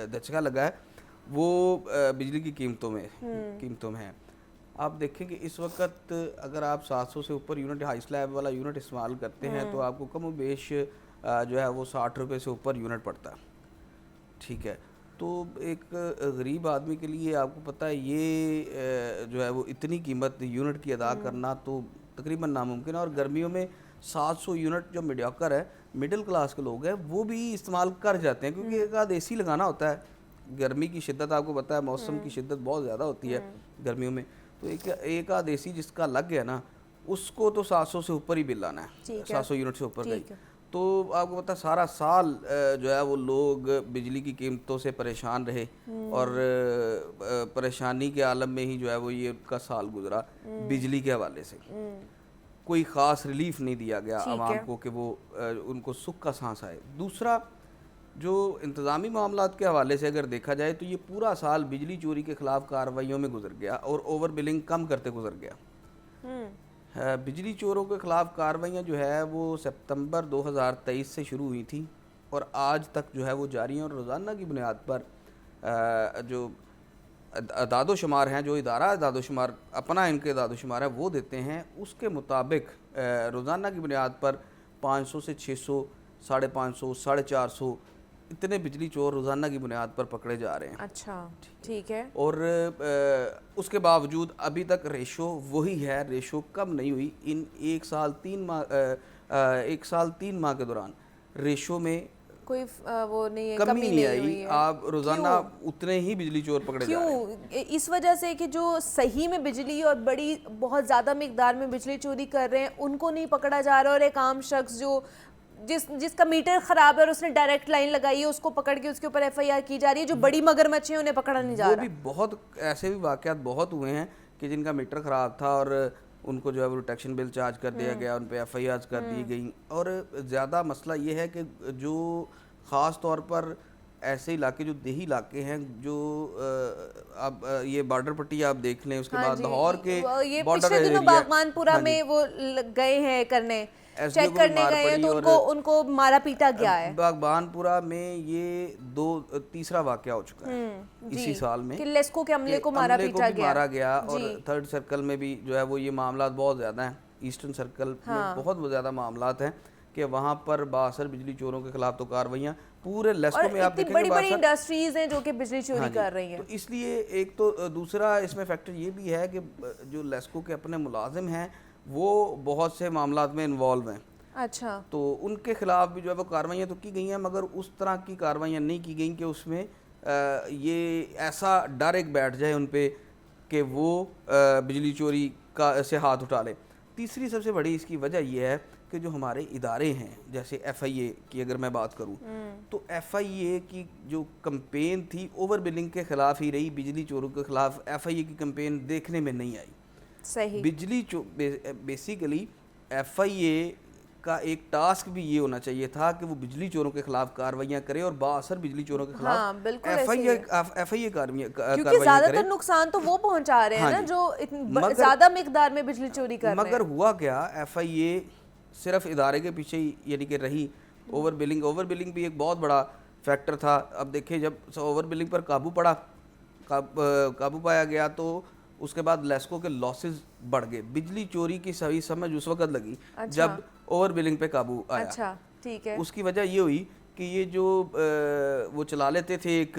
धचका लगा है वो बिजली की कीमतों में है। आप देखें कि इस वक्त अगर आप 700 से ऊपर यूनिट, हाई स्लैब वाला यूनिट इस्तेमाल करते हैं तो आपको कम बेश जो है वो 60 रुपये से ऊपर यूनिट पड़ता है। ठीक है, तो एक गरीब आदमी के लिए आपको पता है ये जो है वो इतनी कीमत यूनिट की अदा करना तो तकरीबन नामुमकिन है। और गर्मियों में 700 यूनिट जो मीडियोकर है, मिडिल क्लास के लोग हैं, वो भी इस्तेमाल कर जाते हैं, क्योंकि एक आध एसी लगाना होता है। गर्मी की शिद्दत आपको पता है, मौसम की शिद्दत बहुत ज़्यादा होती है गर्मियों में, तो एक आध एसी जिसका लग गया ना उसको तो 700 से ऊपर ही बिल आना है, 700 यूनिट से ऊपर गई तो आपको पता सारा साल जो है वो लोग बिजली की कीमतों से परेशान रहे और परेशानी के आलम में ही जो है वो ये का साल गुजरा बिजली के हवाले से। कोई ख़ास रिलीफ नहीं दिया गया आवाम को कि वो उनको सुख का सांस आए। दूसरा, जो इंतज़ामी मामलात के हवाले से अगर देखा जाए तो ये पूरा साल बिजली चोरी के ख़िलाफ़ कार्रवाइयों में गुजर गया और ओवर बिलिंग कम करते गुजर गया। बिजली चोरों के ख़िलाफ़ कार्रवाइयाँ जो है वो सितंबर 2023 से शुरू हुई थी और आज तक जो है वो जारी हैं। और रोज़ाना की बुनियाद पर जो अदादोशुमार हैं, जो इदारा अदादोशुमार अपना इनके अदादोशुमार है वो देते हैं, उसके मुताबिक रोज़ाना की बुनियाद पर 500 से 600, 550, 450 इतने बिजली चोर रोज़ाना की बुनियाद पर पकड़े जा रहे हैं। अच्छा, ठीक है। और उसके बावजूद अभी तक रेशो वही है, रेशो कम नहीं हुई। इन एक साल तीन माह के दौरान रेशो में कोई वो नहीं है, कमी नहीं आई। आप रोज़ाना उतने ही बिजली चोर पकड़े जा रहे हैं। इस वजह से कि जो सही में बिजली और बड़ी बहुत ज़्यादा मिकदार में बिजली चोरी कर रहे हैं उनको नहीं पकड़ा जा रहा, और एक आम शख्स जो जिसका मीटर ख़राब है और उसने डायरेक्ट लाइन लगाई है उसको पकड़ के उसके ऊपर FIR की जा रही है। जो बड़ी मगरमच्छ है उन्हें पकड़ा नहीं जा रहा। वो भी बहुत ऐसे भी वाक़यात बहुत हुए हैं कि जिनका मीटर ख़राब था और उनको जो है वो प्रोटेक्शन बिल चार्ज कर दिया गया, उन पे FIR कर दी गई। और ज़्यादा मसला ये है कि जो ख़ास तौर पर ऐसे इलाके जो देही इलाके हैं, जो अब ये बॉर्डर पट्टी आप देख लें, उसके बाद लाहौर के बॉर्डर एरिया, बागमानपुरा में वो गए हैं करने, चेक करने गए हैं तो उनको मारा पीटा गया है। बागबानपुरा में ये तीसरा वाकया हो चुका है इसी साल में कि लेस्को के अमले को मारा गया। और थर्ड सर्कल में भी जो है वो ये मामला बहुत ज़्यादा हैं। ईस्टर्न सर्कल में बहुत ज़्यादा मामलात हैं कि वहाँ पर बासर बिजली चोरों के खिलाफ तो कार्रवाइयाँ, पूरे लेस्को में आप इतनी देखेंगे बड़ी बड़ी 62 इंडस्ट्रीज हैं जो कि बिजली चोरी हाँ जी, कर रही हैं। तो इसलिए एक तो दूसरा इसमें फैक्टर ये भी है कि जो लेस्को के अपने मुलाजिम हैं वो बहुत से मामलात में इन्वॉल्व हैं। अच्छा, तो उनके खिलाफ भी जो है वो कार्रवाइयाँ तो की गई हैं, मगर उस तरह की कार्रवाइयाँ नहीं की गई कि उसमें ये ऐसा डर एक बैठ जाए उन पे कि वो बिजली चोरी का से हाथ उठा लें। तीसरी सबसे बड़ी इसकी वजह यह है कि जो हमारे इदारे हैं, जैसे FIA की अगर मैं बात करूं, तो FIA की जो कंपेन थी ओवर बिलिंग के खिलाफ ही रही, बिजली चोरों के खिलाफ FIA की कंपेन देखने में नहीं आई। सही। बिजली बेसिकली FIA का एक टास्क भी ये होना चाहिए था कि वो बिजली चोरों के खिलाफ कार्रवाइयां करे और बाअसर बिजली चोरों के खिलाफ हाँ, बिल्कुल ऐसे ही है। FIA क्योंकि कार्रवाइयां ज्यादातर करे। नुकसान तो वो पहुंचा रहे हैं हाँ ना जी। जो मगर- ज्यादा मिकदार में बिजली चोरी कर रहे मगर हैं। हुआ क्या, FIA सिर्फ इदारे के पीछे ही यानी कि रही। ओवर बिलिंग भी एक बहुत बड़ा फैक्टर था। अब देखिए जब ओवर बिलिंग पर काबू पाया गया तो उसके बाद लेस्को के लॉसेस बढ़ गए। बिजली चोरी की सही समझ उस वक्त लगी जब ओवर बिलिंग पे काबू आया। अच्छा, ठीक है। उसकी वजह ये हुई कि ये जो वो चला लेते थे एक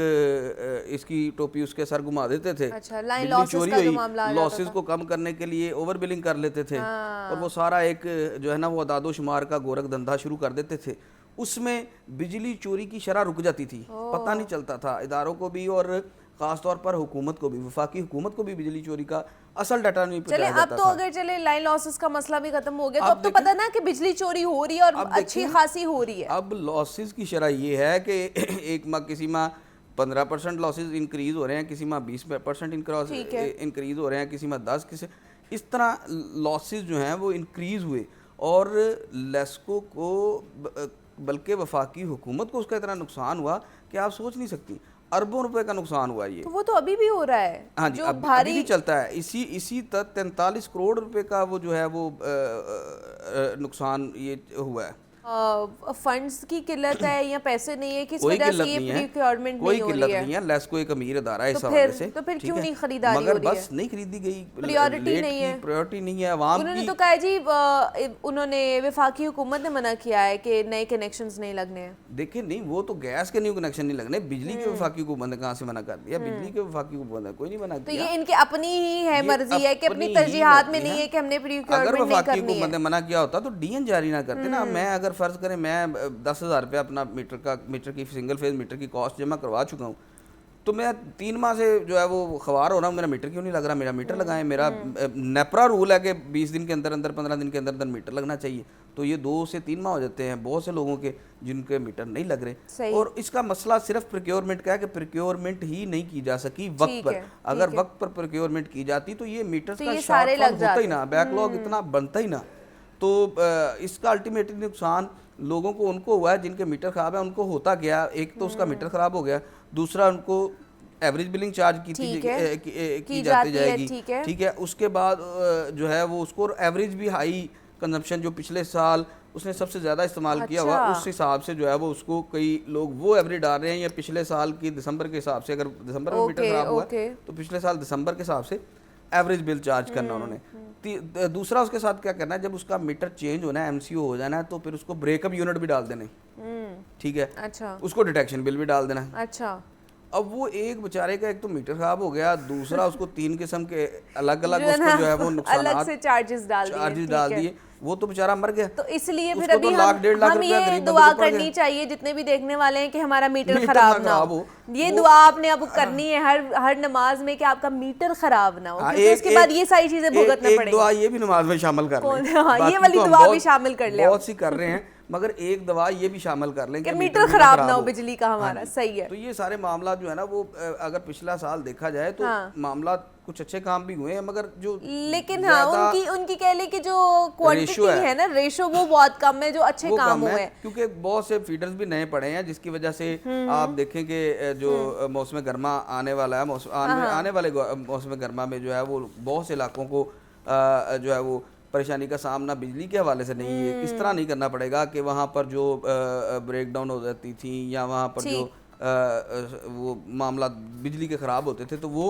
इसकी टोपी उसके सर घुमा देते थे। अच्छा, लाइन बिजली लॉसेस चोरी का जो हुई, मामला आ जाता लॉसेस था। को कम करने के लिए ओवर बिलिंग कर लेते थे और वो सारा एक जो है ना वो अदादो शुमार का गोरख धंधा शुरू कर देते थे। उसमें बिजली चोरी की शरह रुक जाती थी, पता नहीं चलता था इदारों को भी और खास तौर पर हुकूमत को भी, वफाकी हुकूमत को भी बिजली चोरी का असल डाटा नहीं चले पहुंचाया अब जाता तो था। अगर चले लाइन लॉसेस का मसला भी खत्म हो गया तो अब अब तो देखें- पता ना कि बिजली चोरी हो रही है और अब अच्छी देखिए- खासी हो रही है। अब लॉसेस की शरह ये है कि एक माह किसी माह 15% लॉसेस इंक्रीज हो रहे हैं, किसी माह 20% इंक्रीज हो रहे हैं, किसी माह 10, किसी इस तरह लॉसेस जो हैं वो इंक्रीज हुए और लेस्को को बल्कि वफाकी हुकूमत को उसका इतना नुकसान हुआ कि आप सोच नहीं सकती, अरबों रुपए का नुकसान हुआ ये। तो वो तो अभी भी हो रहा है। हाँ जी, जो अभी भी चलता है। इसी तक 43 करोड़ रुपए का वो जो है वो नुकसान ये हुआ है। फंड्स की किल्लत है या पैसे नहीं है, किस कोई वजह से किल्लत ये नहीं है, प्रोक्योरमेंट कोई नहीं हो किल्लत रही नहीं है। लेस्को एक अमीर अदारा है इस तो हवाले फिर- से। तो फिर ठीक क्यों है? नहीं खरीदारी मगर हो रही बस है? नहीं खरीदी गई, Priority लेट नहीं की है। प्रायोरिटी नहीं है अवाम उन्होंने की। तो कहा जी उन्होंने वफाकी हुकूमत ने मना किया है कि नए कनेक्शंस नहीं लगने हैं। देखिए नहीं, वो तो गैस के न्यू कनेक्शन नहीं लगने, बिजली के वफाकी हुकूमत ने कहाँ से मना कर दिया? बिजली के वफाकी हुकूमत ने कोई नहीं मना तो किया। ये इनकी अपनी ही है ये मर्जी है कि अपनी अपनी ही तरजीहात में मर्जी नहीं है। है कि हमने अगर प्रोक्योरमेंट नहीं वफाकी करनी हुकूमत है। ने मना किया होता तो DN जारी ना करते ना। मैं अगर फर्ज करें मैं 10,000 रुपये अपना मीटर की सिंगल फेज मीटर की कॉस्ट जमा करवा चुका हूँ, तो मैं 3 माह से जो है वो खबार हो रहा हूँ मेरा मीटर क्यों नहीं लग रहा, मेरा मीटर लगाएं। मेरा नेपरा रूल है कि 20 दिन के अंदर अंदर 15 दिन के अंदर अंदर मीटर लगना चाहिए। तो ये 2 से 3 माह हो जाते हैं बहुत से लोगों के जिनके मीटर नहीं लग रहे। और इसका मसला सिर्फ प्रोक्योरमेंट का है कि प्रोक्योरमेंट ही नहीं की जा सकी वक्त पर। अगर वक्त पर प्रोक्योरमेंट की जाती तो ये मीटर का शॉर्टफॉल होता ही ना, बैकलॉग इतना बनता ही ना। तो इसका अल्टीमेटली नुकसान लोगों को उनको हुआ है जिनके मीटर खराब है। उनको होता गया, एक तो उसका मीटर खराब हो गया, दूसरा उनको एवरेज बिलिंग चार्ज की जाती जाएगी। ठीक है, उसके बाद जो है वो उसको एवरेज भी हाई कंजम्पशन जो पिछले साल उसने सबसे ज़्यादा इस्तेमाल किया हुआ उस हिसाब से जो है वो उसको कई लोग वो एवरेज डाल रहे हैं या पिछले साल की दिसंबर के हिसाब से। अगर दिसंबर में मीटर खराब हुआ तो पिछले साल दिसंबर के हिसाब से एवरेज बिल चार्ज करना उन्होंने। दूसरा उसके साथ क्या करना है, जब उसका मीटर चेंज होना है, MCO हो जाना है, तो फिर उसको ब्रेकअप यूनिट भी डाल देना है। ठीक है, अच्छा, उसको डिटेक्शन बिल भी डाल देना है। अच्छा, अब वो एक बेचारे का एक तो मीटर खराब हो गया, दूसरा उसको 3 किस्म के अलग अलग उसको जो है वो अलग से चार्जेस डाल दिए, वो तो बेचारा मर गया। तो इसलिए फिर उसको तो अभी लाख, 1.5 लाख हम रुपया ये गरीब दुआ बंदे को पड़ करनी गया। चाहिए जितने भी देखने वाले हैं कि हमारा मीटर मीटर खराब ना ना खराब हो। हो। ये दुआ आपने अब करनी है हर नमाज में कि आपका मीटर खराब ना हो, क्योंकि उसके बाद ये सारी चीजें भुगतना एक पड़ेगी। दुआ ये भी नमाज में शामिल कर लें। ये वाली दुआ भी शामिल कर लें, बहुत सी कर रहे हैं, मगर एक दवा ये भी शामिल कर लें कि मीटर खराब ना हो बिजली का हमारा। सही है। तो ये सारे मामला जो है ना वो अगर पिछला साल देखा जाए तो मामला कुछ अच्छे काम भी हुए हैं, मगर जो लेकिन हाँ उनकी कह ले कि जो क्वांटिटी है ना, रेशो वो बहुत कम है जो अच्छे काम हुए हैं। क्योंकि बहुत से फीडर्स भी नए पड़े हैं जिसकी वजह से आप देखें कि जो मौसम गर्मा आने वाला है, आने वाले मौसम गर्मा में जो है वो बहुत से इलाकों को जो है वो परेशानी का सामना बिजली के हवाले से नहीं है। इस तरह नहीं करना पड़ेगा कि वहाँ पर जो ब्रेक डाउन हो जाती थी या वहाँ पर जो वो मामला बिजली के ख़राब होते थे, तो वो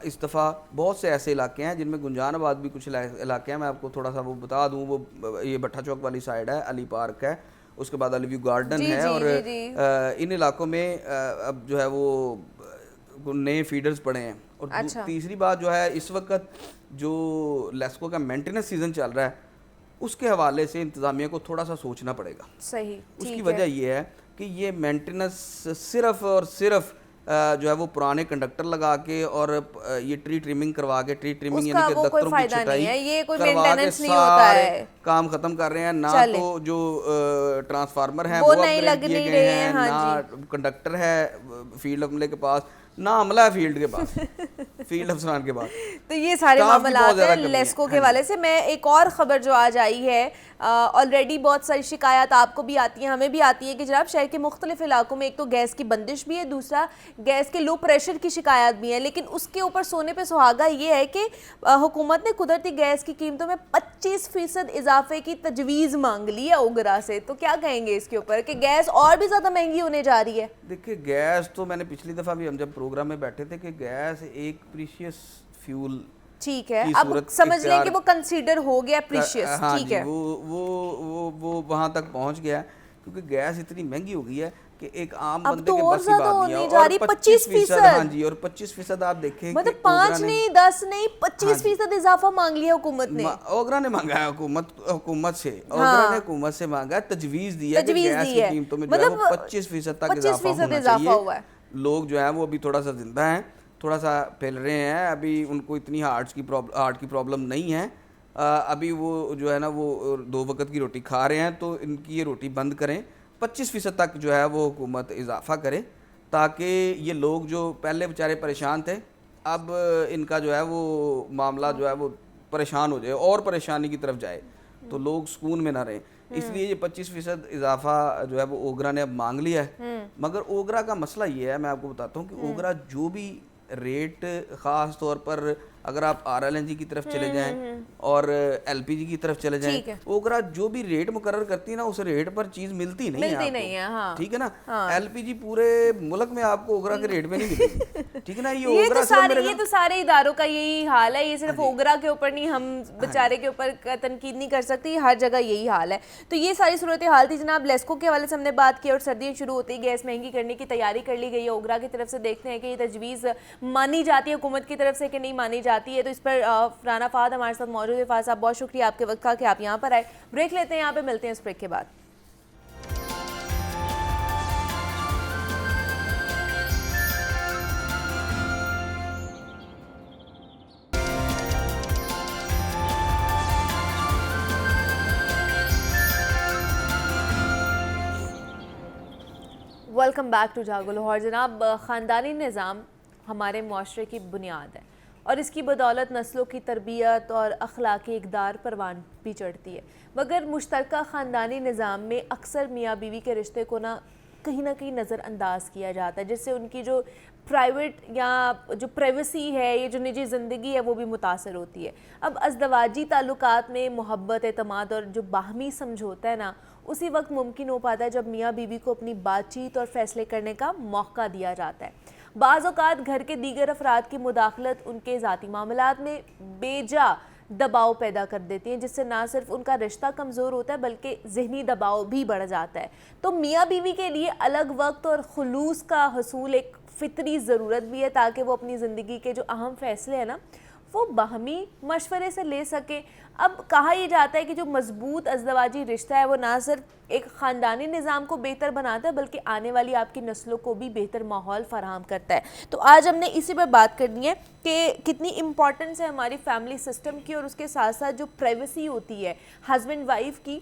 इस दफ़ा बहुत से ऐसे इलाके हैं जिनमें गुंजानाबाद भी कुछ इलाके हैं। मैं आपको थोड़ा सा वो बता दूं, वो ये भट्टा चौक वाली साइड है, अली पार्क है, उसके बाद ऑलिव व्यू गार्डन जी, है, जी, और जी, जी। इन इलाकों में अब जो है वो नए फीडर्स पड़े हैं। और अच्छा। तीसरी बात जो है, इस वक्त जो लेस्को का मेंटेनेंस सीजन चल रहा है, उसके हवाले से इंतज़ामिया को थोड़ा सा सोचना पड़ेगा। सही, उसकी ठीक वजह है। ये है कि ये मेंटेनेंस सिर्फ और सिर्फ जो है वो पुराने कंडक्टर लगा के और ये ट्री ट्रिमिंग करवा के, ट्री ट्रिमिंग उसका यानी कि वो कोई दफ्तरों की फायदा नहीं छटाई है, ये कोई करवा के मेंटेनेंस नहीं होता सारे है। काम खत्म कर रहे हैं। ना चले। तो जो ट्रांसफार्मर हैं वो वो नहीं अपग्रेड लग किए नहीं गए रहे हैं, हैं, हाँ ना कंडक्टर है फील्ड अमले के पास, ना अमला है फील्ड के पास फील्ड अफसरान के पास। तो ये सारे स्टाफ की बहुत मामलात ज़्यादा हैं कमी है। लेस्को के हाँ जी। वाले से। मैं एक और ख़बर जो आज आई है, ऑलरेडी बहुत सारी शिकायत आपको भी आती हैं, हमें भी आती है कि जनाब शहर के मुख्तलिफ इलाकों में एक तो गैस की बंदिश भी है, दूसरा गैस के लो प्रेशर की शिकायत भी है। लेकिन उसके ऊपर सोने पे सुहागा ये है कि हुकूमत ने कुदरती गैस की कीमतों में 25% इजाफे की तजवीज़ मांग ली है ओगरा से। तो क्या कहेंगे इसके ऊपर कि गैस और भी ज़्यादा महंगी होने जा रही है? देखिए, गैस तो मैंने पिछली दफ़ा भी हम जब प्रोग्राम में बैठे थे कि गैस एक प्रीशियस फ्यूल ठीक है, की अब सूरत समझ लें इख्तियार कि वो कंसीडर हो गया प्रीशियस, हाँ ठीक जी, है। वो वहाँ तक पहुँच गया है, क्योंकि गैस इतनी महंगी हो गई है कि एक आम अब बंदे तो के और बस की ज़्यादा बात नहीं है। होने जा रही, 25%। हाँ जी, और 25% आप देखें मतलब कि 5 ओगरा ने नहीं 10 नहीं 25% इजाफा मांग लिया हुकूमत ने। ओगरा ने मांगा है हुकूमत से, हाँ। ओगरा ने हुकूमत से मांगा है, तजवीज़ दी है कि तजवीज़ गैस दी की है। कीमतों में जो है मतलब वो 25% तक इजाफा 25% होना इजाफा चाहिए। हुआ है। लोग जो है वो अभी थोड़ा सा जिंदा हैं, थोड़ा सा फैल रहे हैं, अभी उनको इतनी हार्ट की प्रॉब्लम नहीं है। अभी वो जो है ना वो 2 वक्त की रोटी खा रहे हैं, तो इनकी ये रोटी बंद करें, 25% तक जो है वो हुकूमत इजाफा करे, ताकि ये लोग जो पहले बेचारे परेशान थे, अब इनका जो है वो मामला जो है वो परेशान हो जाए और परेशानी की तरफ जाए, तो लोग सुकून में ना रहें। इसलिए ये 25% इजाफा जो है वो ओगरा ने अब मांग लिया है। मगर ओगरा का मसला ये है, मैं आपको बताता हूँ कि ओगरा जो भी रेट ख़ास तौर पर अगर आप RLNG की तरफ चले जाएं और LPG की तरफ चले ठीक है। जाएं, ओगरा जो भी रेट मुकर्रर करती है ना, उस रेट पर चीज़ मिलती नहीं मिलती है नहीं है, हाँ। ठीक है ना। हाँ। LPG पूरे मुल्क में आपको ओगरा के रेट में नहीं मिलेगी, ठीक है ना। ये तो सारे इदारों का यही हाल है, ये सिर्फ ओगरा के ऊपर नहीं, हम बेचारे के ऊपर तनकीद नहीं कर सकते, हर जगह यही हाल है। तो ये सारी सूरत हाल थी जनाब। लेस्को के हवाले से हमने बात की और सर्दियाँ शुरू होती गैस महंगी करने की तैयारी कर ली गई है ओगरा की तरफ से। देखते हैं कि ये तजवीज़ मानी जाती है हुकूमत की तरफ से कि नहीं मानी जाती है। तो इस पर राना फ़ाद हमारे साथ मौजूद है। फ़ाद साहब, बहुत शुक्रिया आपके वक्त का कि आप यहाँ पर आए। ब्रेक लेते हैं, यहाँ पे मिलते हैं इस ब्रेक के बाद। वेलकम बैक टू जागो लाहौर। जनाब, ख़ानदानी निज़ाम हमारे मुआशरे की बुनियाद है और इसकी बदौलत नस्लों की तरबियत और अखलाकी इक़दार परवान भी चढ़ती है। मगर मुश्तरका ख़ानदानी निज़ाम में अक्सर मियाँ बीवी के रिश्ते को ना कहीं नज़रअंदाज किया जाता है, जिससे उनकी जो प्राइवेट या जो प्राइवेसी है, ये जो निजी ज़िंदगी है, वो भी मुतासर होती है। अब अज़दवाजी ताल्लुकात में मोहब्बत, एतमाद और जो बाहमी समझौता है ना, उसी वक्त मुमकिन हो पाता है जब मियाँ बीवी को अपनी बातचीत और फ़ैसले करने का मौका दिया जाता है। बाज़ औक़ात घर के दीगर अफराद की मुदाखलत उनके ज़ाती मामलात में बेजा दबाव पैदा कर देती हैं, जिससे ना सिर्फ उनका रिश्ता कमज़ोर होता है बल्कि ज़हनी दबाव भी बढ़ जाता है। तो मियाँ बीवी के लिए अलग वक्त और खुलूस का हसूल एक फ़ितरी ज़रूरत भी है, ताकि वो अपनी ज़िंदगी के जो अहम फ़ैसले हैं ना, वो बाहमी मशवरे से ले सके। अब कहा यह जाता है कि जो मजबूत अज़दवाजी रिश्ता है वो ना सिर्फ एक ख़ानदानी निज़ाम को बेहतर बनाता है बल्कि आने वाली आपकी नस्लों को भी बेहतर माहौल फराहम करता है। तो आज हमने इसी पर बात करनी है कि कितनी इम्पॉर्टेंस है हमारी फैमिली सिस्टम की, और उसके साथ साथ जो प्राइवेसी होती है हस्बैंड वाइफ की,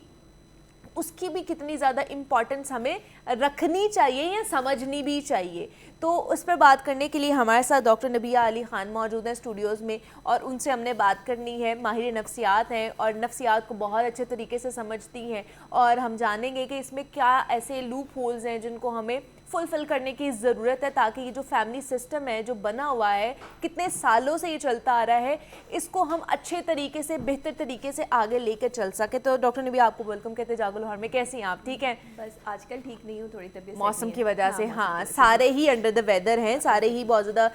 उसकी भी कितनी ज़्यादा इम्पॉर्टेंस हमें रखनी चाहिए या समझनी भी चाहिए। तो उस पर बात करने के लिए हमारे साथ डॉक्टर नबिया अली ख़ान मौजूद हैं स्टूडियोज़ में, और उनसे हमने बात करनी है। माहिर नफ्सियात हैं और नफ्सियात को बहुत अच्छे तरीके से समझती हैं, और हम जानेंगे कि इसमें क्या ऐसे लूप होल्स हैं जिनको हमें फुलफिल करने की ज़रूरत है, ताकि ये जो फैमिली सिस्टम है जो बना हुआ है, कितने सालों से ये चलता आ रहा है, इसको हम अच्छे तरीके से, बेहतर तरीके से आगे लेकर चल सके। तो डॉक्टर ने भी आपको वेलकम कहते जागो लाहौर में, कैसी हैं आप? ठीक हैं? बस आजकल ठीक नहीं हूँ, थोड़ी तबीयत मौसम की वजह से, हाँ सारे ही अंडर द वेदर हैं, सारे ही बहुत ज़्यादा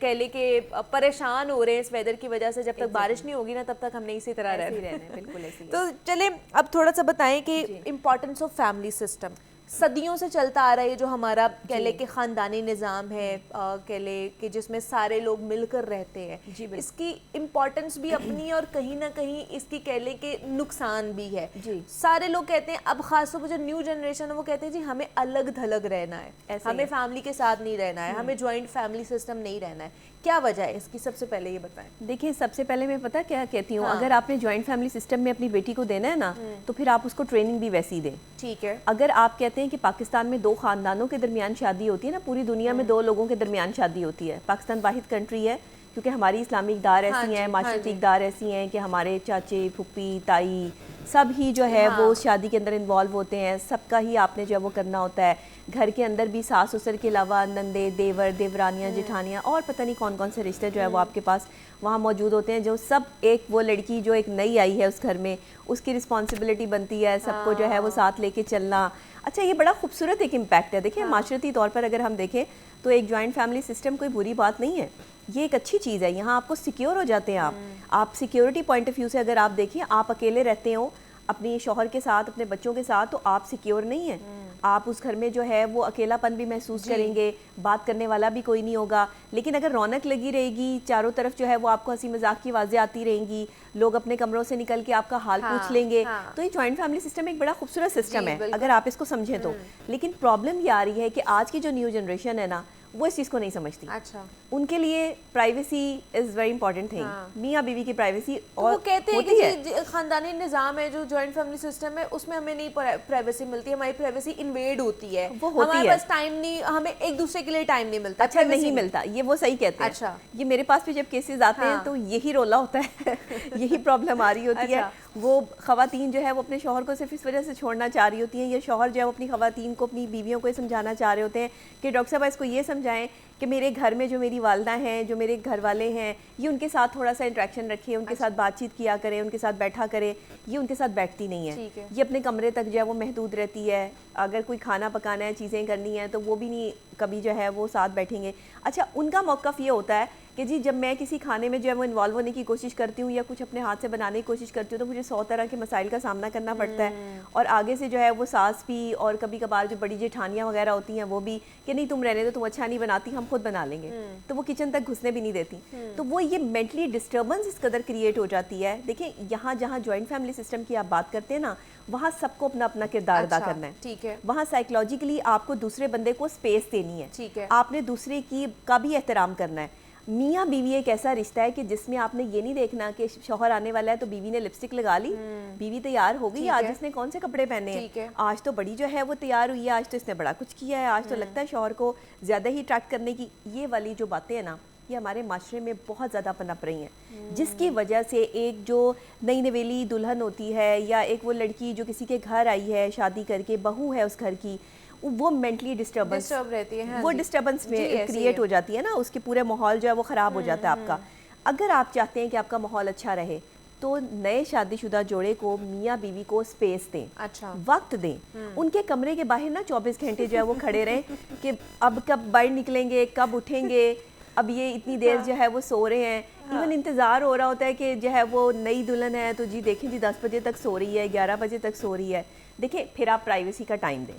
कह ले के परेशान हो रहे हैं इस वेदर की वजह से। जब तक बारिश नहीं होगी ना तब तक हमने इसी तरह रहना। बिल्कुल ऐसे ही। तो चले अब थोड़ा सा बताएं कि इम्पोर्टेंस ऑफ फैमिली सिस्टम सदियों से चलता आ रहा है, जो हमारा कह ले कि ख़ानदानी निज़ाम है, कह ले कि जिसमें सारे लोग मिलकर रहते हैं, इसकी इम्पोर्टेंस भी अपनी और कहीं ना कहीं इसकी कह ले कि नुकसान भी है जी। सारे लोग कहते हैं, अब खासतौर पर जो न्यू जनरेशन है वो कहते हैं जी हमें अलग थलग रहना है, हमें फैमिली के साथ नहीं रहना है, हमें जॉइंट फैमिली सिस्टम नहीं रहना है। क्या वजह है इसकी? सबसे पहले ये बताएं। देखिए, सबसे पहले मैं पता क्या कहती हूँ, अगर आपने जॉइंट फैमिली सिस्टम में अपनी बेटी को देना है ना, तो फिर आप उसको ट्रेनिंग भी वैसी दें। ठीक है। अगर आप कहते हैं कि पाकिस्तान में 2 खानदानों के दरमियान शादी होती है ना, पूरी दुनिया में 2 लोगों के दरमियान शादी होती है, पाकिस्तान वाहिद कंट्री है, क्योंकि हमारी इस्लामी इक़दार ऐसी हैं, माशरती इक़दार ऐसी हैं कि हमारे चाचे, फूफी, ताई सब ही जो है वो शादी के अंदर इन्वॉल्व होते हैं। सबका ही आपने जो है वो करना होता है। घर के अंदर भी सास ससुर के अलावा नंदे, देवर, देवरानियाँ, जेठानियाँ और पता नहीं कौन कौन से रिश्ते जो है वो आपके पास वहाँ मौजूद होते हैं, जो सब एक वो लड़की जो एक नई आई है उस घर में, उसकी रिस्पॉन्सिबिलिटी बनती है सबको जो है वो साथ लेके चलना। अच्छा, ये बड़ा खूबसूरत एक इम्पैक्ट है। देखिए, माशरती तौर पर अगर हम देखें तो एक जॉइंट फैमिली सिस्टम कोई बुरी बात नहीं है, ये एक अच्छी चीज़ है। यहाँ आपको सिक्योर हो जाते हैं आप सिक्योरिटी पॉइंट ऑफ व्यू से अगर आप देखिए, आप अकेले रहते हो अपने शौहर के साथ, अपने बच्चों के साथ, तो आप सिक्योर नहीं है। आप उस घर में जो है वो अकेलापन भी महसूस करेंगे, बात करने वाला भी कोई नहीं होगा। लेकिन अगर रौनक लगी रहेगी, चारों तरफ जो है वो आपको हंसी मजाक की आवाज़ें आती रहेंगी, लोग अपने कमरों से निकल के आपका हाल पूछ लेंगे, तो ये जॉइंट फैमिली सिस्टम एक बड़ा खूबसूरत सिस्टम है अगर आप इसको समझें तो। लेकिन प्रॉब्लम ये आ रही है कि आज की जो न्यू जनरेशन है ना, वो इस चीज़ को नहीं समझती। अच्छा, उनके लिए privacy is very important thing, मियाँ बीवी की प्राइवेसी। तो और वो कहते हैं कि खानदानी निज़ाम है जो जॉइंट फैमिली सिस्टम है, उसमें हमें नहीं प्राइवेसी मिलती, हमारी प्राइवेसी इन्वेड होती है, वो होती हमारे है। पास टाइम नहीं, हमें एक दूसरे के लिए टाइम नहीं मिलता। अच्छा, नहीं मिलता, ये वो सही कहते हैं। अच्छा, ये मेरे पास भी जब केसेस आते हैं तो यही रोला होता है यही प्रॉब्लम आ रही होती है। वो ख़वातीन जो है वो अपने शौहर को सिर्फ इस वजह से छोड़ना चाह रही होती हैं, ये शौहर जो है वो अपनी ख़वातीन को, अपनी बीवियों को ये समझाना चाह रहे होते हैं कि डॉक्टर साहब इसको ये समझाएं कि मेरे घर में जो मेरी वालदा हैं, जो मेरे घर वाले हैं, ये उनके साथ थोड़ा सा इंटरेक्शन रखिए, उनके साथ बातचीत किया करें, उनके साथ बैठा करें। ये उनके साथ बैठती नहीं है, ये अपने कमरे तक जो है वो महदूद रहती है। अगर कोई खाना पकाना है, चीज़ें करनी है, तो वो भी नहीं कभी जो है वो साथ बैठेंगे। अच्छा, उनका मौक़िफ़ ये होता है कि जी जब मैं किसी खाने में जो है वो इन्वॉल्व होने की कोशिश करती हूँ या कुछ अपने हाथ से बनाने की कोशिश करती हूँ, तो मुझे 100 तरह के मसाइल का सामना करना पड़ता है। और आगे से जो है वो सास भी और कभी कभार जो बड़ी जेठानियाँ वगैरह होती हैं वो भी कि नहीं तुम रहने दो, तुम अच्छा नहीं बनाती, हम खुद बना लेंगे, तो वो किचन तक घुसने भी नहीं देती। तो वो ये मेंटली डिस्टर्बेंस इस कदर क्रिएट हो जाती है। देखिए, यहाँ जहाँ जॉइंट फैमिली सिस्टम की आप बात करते हैं ना, वहाँ सबको अपना अपना किरदार अदा करना है। ठीक है। वहाँ साइकोलॉजिकली आपको दूसरे बंदे को स्पेस देनी है। ठीक है। आपने दूसरे की का भी एहतराम करना है। मियाँ बीवी एक ऐसा रिश्ता है कि जिसमें आपने ये नहीं देखना कि शौहर आने वाला है तो बीवी ने लिपस्टिक लगा ली, बीवी तैयार हो गई, आज इसने कौन से कपड़े पहने हैं, आज तो बड़ी जो है वो तैयार हुई है, आज तो इसने बड़ा कुछ किया है, आज तो लगता है शौहर को ज़्यादा ही अट्रैक्ट करने की। ये वाली जो बातें हैं ना, ये हमारे माशरे में बहुत ज़्यादा पनप रही हैं, जिसकी वजह से एक जो नई नवेली दुल्हन होती है या एक वो लड़की जो किसी के घर आई है शादी करके, बहू है उस घर की, वो मेंटली डिस्टर्बेंस रहती है, वो डिस्टर्बेंस में क्रिएट हो जाती है ना, उसके पूरे माहौल जो है वो ख़राब हो जाता है आपका। अगर आप चाहते हैं कि आपका माहौल अच्छा रहे तो नए शादीशुदा जोड़े को, मियाँ बीवी को स्पेस दें, अच्छा वक्त दें। उनके कमरे के बाहर ना 24 घंटे जो है वो खड़े रहें कि अब कब बाहर निकलेंगे, कब उठेंगे, अब ये इतनी देर जो है वो सो रहे हैं। इवन इंतज़ार हो रहा होता है कि जो है वो नई दुल्हन है तो जी देखें जी 10 बजे तक सो रही है, 11 बजे तक सो रही है। देखिए, फिर आप प्राइवेसी का टाइम दें,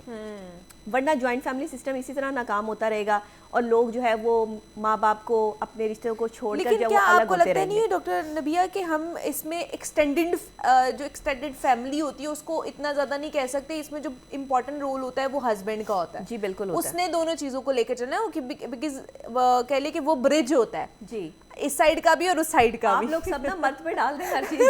वरना जॉइंट फैमिली सिस्टम इसी तरह नाकाम होता रहेगा और लोग जो है वो माँ बाप को, अपने रिश्तों को छोड़कर जो वो अलग होते रहेंगे। नहीं है डॉक्टर नबिया कि हम इसमें एक्सटेंडेड फैमिली होती है उसको इतना ज़्यादा नहीं कह सकते, इसमें जो इम्पोर्टेंट रोल होता है वो हस्बैंड का होता है। जी बिल्कुल होता है। उसने दोनों चीज़ों को लेकर चलना है, बिकॉज कह ले कि वो ब्रिज होता है जी, इस साइड का भी और उस साइड का भी। आप लोग सब ना मर्द पे डाल दें हर चीज़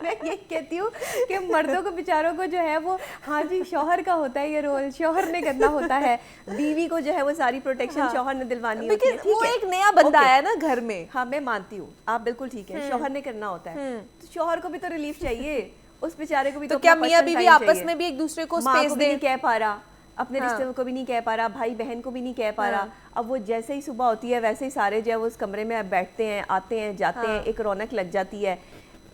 मैं ये कहती हूँ कि मर्दों को बेचारों को जो है वो, हाँ जी शौहर का होता है ये रोल, शौहर ने करना होता है, बीवी को जो है वो सारी प्रोटेक्शन शौहर ने दिलवानी होती है। वो एक नया बंदा आया ना घर में। हाँ मैं मानती हूँ, आप बिल्कुल ठीक है, शौहर ने करना होता है, तो शौहर को भी तो रिलीफ चाहिए, उस बेचारे को भी तो क्या मियाँ बीवी आपस में भी एक दूसरे को स्पेस नहीं कह पा रहा, अपने रिश्ते को भी नहीं कह पा रहा, भाई बहन को भी नहीं कह पा रहा। अब वो जैसे ही सुबह होती है वैसे ही सारे जो है वो उस कमरे में बैठते हैं, आते हैं, जाते हैं, एक रौनक लग जाती है।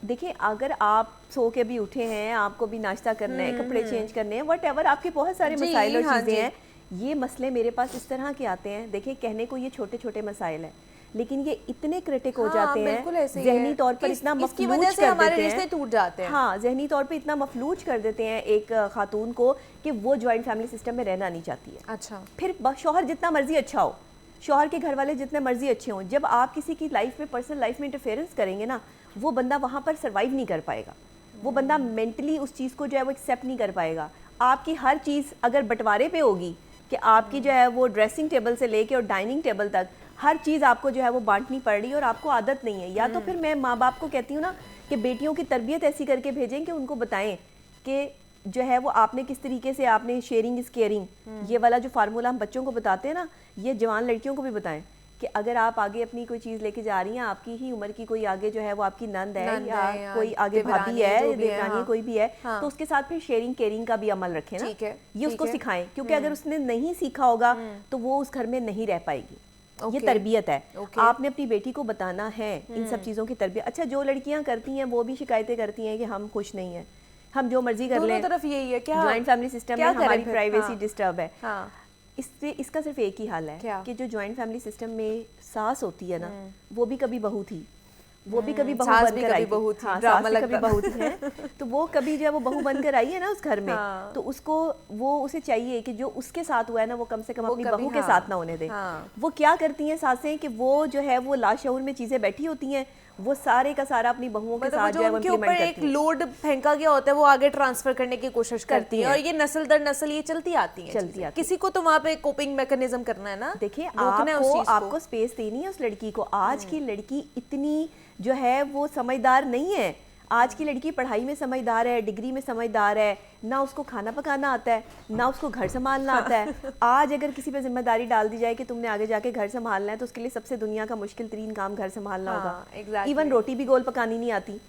देखिए अगर आप सो के भी उठे हैं, आपको भी नाश्ता करना है, कपड़े चेंज करने हैं, वट आपके बहुत सारे मसाइल और चीज़ें हैं, ये मसले मेरे पास इस तरह के आते हैं। देखिए कहने को ये छोटे छोटे मसाइल हैं, लेकिन ये इतने क्रिटिक हो जाते हैं, जहनी तौर पर इतना मफलूज कर देते हैं, टूट जाते हैं। हाँ, जहनी तौर पे इतना मफलूज कर देते हैं एक खातून को कि वो जॉइंट फैमिली सिस्टम में रहना नहीं चाहती है। अच्छा, फिर शौहर जितना मर्जी अच्छा हो, शौहर के घर वाले जितने मर्जी अच्छे हों, जब आप किसी की लाइफ में, पर्सनल लाइफ में इंटरफेरेंस करेंगे ना, वो बंदा वहाँ पर सर्वाइव नहीं कर पाएगा। वो बंदा मेंटली उस चीज़ को जो है वो एक्सेप्ट नहीं कर पाएगा। आपकी हर चीज़ अगर बंटवारे पे होगी कि आपकी जो है वो ड्रेसिंग टेबल से लेके और डाइनिंग टेबल तक हर चीज़ आपको जो है वो बांटनी पड़ रही है और आपको आदत नहीं है, या तो फिर मैं माँ बाप को कहती हूँ ना कि बेटियों की तरबियत ऐसी करके भेजें कि उनको बताएं कि जो है वो आपने किस तरीके से, आपने शेयरिंग इज़ केयरिंग, ये वाला जो फार्मूला हम बच्चों को बताते हैं ना, ये जवान लड़कियों को भी बताएं कि अगर आप आगे अपनी कोई चीज़ लेके जा रही हैं, आपकी ही उम्र की कोई आगे जो है वो आपकी नंद है या कोई आगे भाभी है, देवरानी कोई भी है, तो उसके साथ फिर शेयरिंग केयरिंग का भी अमल रखें ना, ये उसको सिखाएं, क्योंकि अगर उसने नहीं सीखा होगा तो वो उस घर में नहीं रह पाएगी। ये तरबियत है, आपने अपनी बेटी को बताना है इन सब चीज़ों की तरबियत। अच्छा, जो लड़कियां करती हैं वो भी शिकायतें करती हैं कि हम खुश नहीं हैं, हम जो मर्जी कर लें, तरफ यही है क्या, ज्वाइंट फैमिली सिस्टम में हमारी प्राइवेसी डिस्टर्ब है। हाँ। इससे इसका सिर्फ एक ही हल है कि जो ज्वाइंट फैमिली सिस्टम में सास होती है ना, वो भी कभी बहू थी, वो भी कभी बहू बनकर आई, हाँ, सास भी कभी बहू थी है, तो वो कभी जो है वो बहू बनकर आई है ना उस घर में, तो उसको वो उसे चाहिए कि जो उसके साथ हुआ है ना वो कम से कम अपनी बहू के साथ ना होने दे। वो क्या करती हैं सासें कि वो जो है वो लाशऊर में चीजें बैठी होती हैं, वो सारे का सारा अपनी बहुओं के साथ जो है वो ऊपर एक लोड फेंका गया होता है वो आगे ट्रांसफर करने की कोशिश करती है, और ये नस्ल दर नस्ल ये चलती आती है। किसी को तो वहाँ पे कोपिंग मैकेनिज्म करना है ना। देखिए आपको स्पेस देनी है उस लड़की को। आज की लड़की इतनी जो है वो समझदार नहीं है, आज की लड़की पढ़ाई में समझदार है, डिग्री में समझदार है, ना उसको खाना पकाना आता है, ना उसको घर संभालना आता है। आज अगर किसी पे जिम्मेदारी डाल दी जाए कि तुमने आगे जाके घर संभालना है, तो उसके लिए सबसे दुनिया का मुश्किल तरीन काम घर संभालना होगा। इवन रोटी भी गोल पकानी नहीं आती।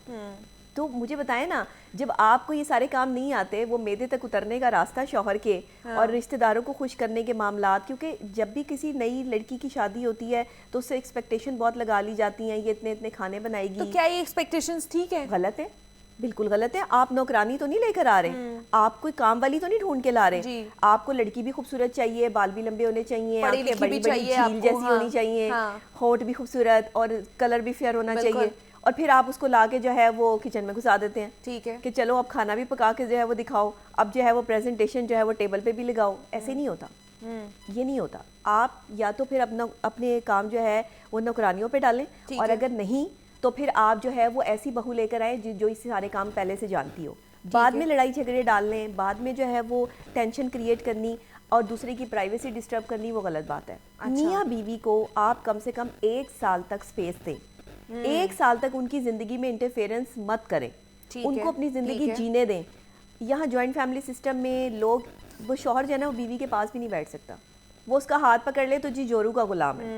तो मुझे बताएं ना, जब आपको ये सारे काम नहीं आते, वो मैदे तक उतरने का रास्ता शौहर के और रिश्तेदारों को खुश करने के मामलात, क्योंकि जब भी किसी नई लड़की की शादी होती है तो उससे एक्सपेक्टेशन बहुत लगा ली जाती हैं, ये इतने इतने खाने बनाएगी। तो क्या ये एक्सपेक्टेशंस ठीक है? गलत है, बिल्कुल गलत है। आप नौकरानी तो नहीं लेकर आ रहे, आप कोई काम वाली तो नहीं ढूंढ के ला रहे। आपको लड़की भी खूबसूरत चाहिए, बाल भी लंबे होने चाहिए, आंखें बड़ी बड़ी झील जैसी होनी चाहिए, होंठ भी खूबसूरत और कलर भी फेयर होना चाहिए, और फिर आप उसको ला के जो है वो किचन में घुसा देते हैं। ठीक है कि चलो अब खाना भी पका के जो है वो दिखाओ, अब जो है वो प्रेजेंटेशन जो है वो टेबल पे भी लगाओ। ऐसे नहीं होता, ये नहीं होता। आप या तो फिर अपने काम जो है वो नौकरानियों पे डालें, और अगर नहीं तो फिर आप जो है वो ऐसी बहू लेकर आए जो इस सारे काम पहले से जानती हो। बाद में लड़ाई झगड़े डालने, बाद में जो है वो टेंशन क्रिएट करनी और दूसरे की प्राइवेसी डिस्टर्ब करनी, वो गलत बात है। मियाँ बीवी को आप कम से कम 1 साल तक स्पेस दें, 1 साल तक उनकी जिंदगी में इंटरफेरेंस मत करें, उनको अपनी जिंदगी जीने दें। यहाँ जॉइंट फैमिली सिस्टम में लोग, वो शौहर जो है ना वो बीवी के पास भी नहीं बैठ सकता, वो उसका हाथ पकड़ ले तो जी जोरू का गुलाम है,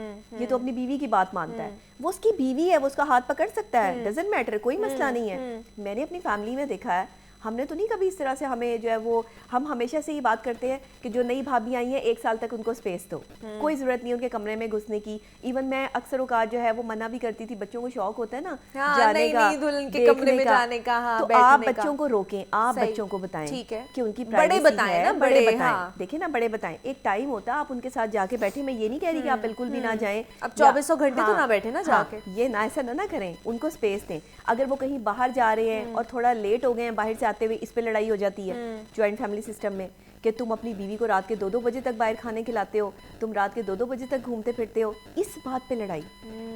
ये तो अपनी बीवी की बात मानता है। वो उसकी बीवी है, वो उसका हाथ पकड़ सकता है, डजंट मैटर, कोई मसला नहीं है। मैंने अपनी फैमिली में देखा है, हमने तो नहीं कभी इस तरह से, हमें जो है वो, हम हमेशा से ये बात करते हैं कि जो नई भाभी आई हैं 1 साल तक उनको स्पेस दो, कोई ज़रूरत नहीं उनके कमरे में घुसने की। इवन मैं अक्सर औकात जो है वो मना भी करती थी, बच्चों को शौक होता है ना जाने का, दुल्हन के कमरे में जाने का, तो आप बच्चों को रोकें, आप बच्चों को बताएं कि उनकी बड़े बताएं ना, बड़े बताएं, देखिए ना, बड़े बताएं। एक टाइम होता है आप उनके साथ जाके बैठे, मैं ये नहीं कह रही कि आप बिल्कुल भी ना जाएं, अब 2400 घंटे तो ना बैठे ना जाके, ये ना, ऐसा ना करें, उनको स्पेस दें। अगर वो कहीं बाहर जा रहे हैं और थोड़ा लेट हो गए हैं बाहर से आते हुए, इस पे लड़ाई हो जाती है ज्वाइंट फैमिली सिस्टम में कि तुम अपनी बीवी को रात के 2-2 बजे तक बाहर खाने खिलाते हो, तुम रात के 2-2 बजे तक घूमते फिरते हो, इस बात पे लड़ाई।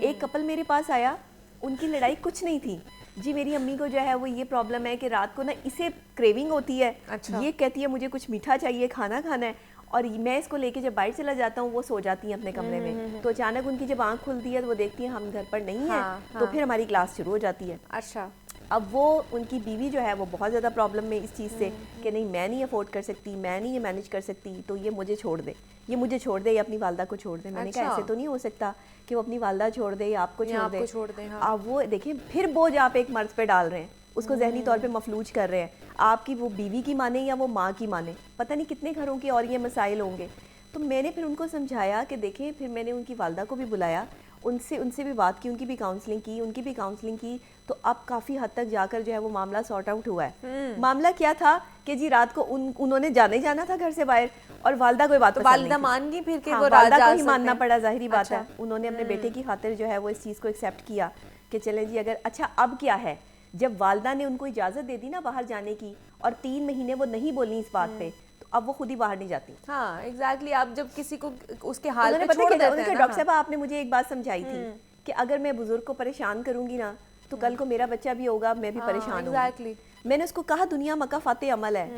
एक कपल मेरे पास आया, उनकी लड़ाई कुछ नहीं थी जी, मेरी अम्मी को जो है वो ये प्रॉब्लम है कि रात को ना इसे क्रेविंग होती है, ये कहती है मुझे कुछ मीठा चाहिए, खाना खाना है, और मैं इसको लेके जब बाहर चला जाता हूँ वो सो जाती हैं अपने कमरे में, तो अचानक उनकी जब आंख खुलती है तो वो देखती है हम घर पर नहीं है, तो फिर हमारी क्लास शुरू हो जाती है। अच्छा, अब वो उनकी बीवी जो है वो बहुत ज़्यादा प्रॉब्लम में इस चीज़ से कि नहीं मैं नहीं अफोर्ड कर सकती, मैं नहीं ये मैनेज कर सकती, तो ये मुझे छोड़ दे, ये मुझे छोड़ दे, या अपनी वालदा को छोड़ दे। मैंने कहा ऐसे तो नहीं हो सकता कि वो अपनी वालदा छोड़ दे या आपको छोड़ दे। हाँ। अब वो देखिए फिर बोझ आप एक मर्द पे डाल रहे हैं, उसको जहनी तौर पे मफलूज कर रहे हैं। आपकी वो बीवी की माने या वो माँ की माने, पता नहीं कितने घरों के और ये मसाइल होंगे। तो मैंने फिर उनको समझाया कि देखें, फिर मैंने उनकी वालदा को भी बुलाया, उनसे भी बात की, उनकी भी काउंसलिंग की, तो अब काफ़ी हद तक जाकर जो है वो मामला सॉर्ट आउट हुआ है। मामला क्या था कि जी रात को उन्होंने जाना था घर से बाहर, और वालदा कोई बात तो वालदा मान गई फिर कि हाँ, वो रात वालदा जा को ही सकते मानना हैं। पड़ा, जाहिर बात अच्छा। है। उन्होंने अपने बेटे की खातिर जो है वो इस चीज़ को एक्सेप्ट किया कि चलें जी, अगर अच्छा अब क्या है, जब वालदा ने उनको इजाज़त दे दी ना बाहर जाने की, और 3 महीने वो नहीं बोली इस बात पे, तो अब वो खुद ही बाहर नहीं जाती। हाँ एग्जैक्टली, आप जब किसी को उसके हाल पे पता छोड़ है देते उनके हैं डॉक्टर ना। साहब, आपने मुझे एक बात समझाई थी कि अगर मैं बुजुर्ग को परेशान करूंगी ना, तो कल को मेरा बच्चा भी होगा, मैं भी परेशान होंगी। एग्जैक्टली। मैंने उसको कहा दुनिया मक्का फाते अमल है।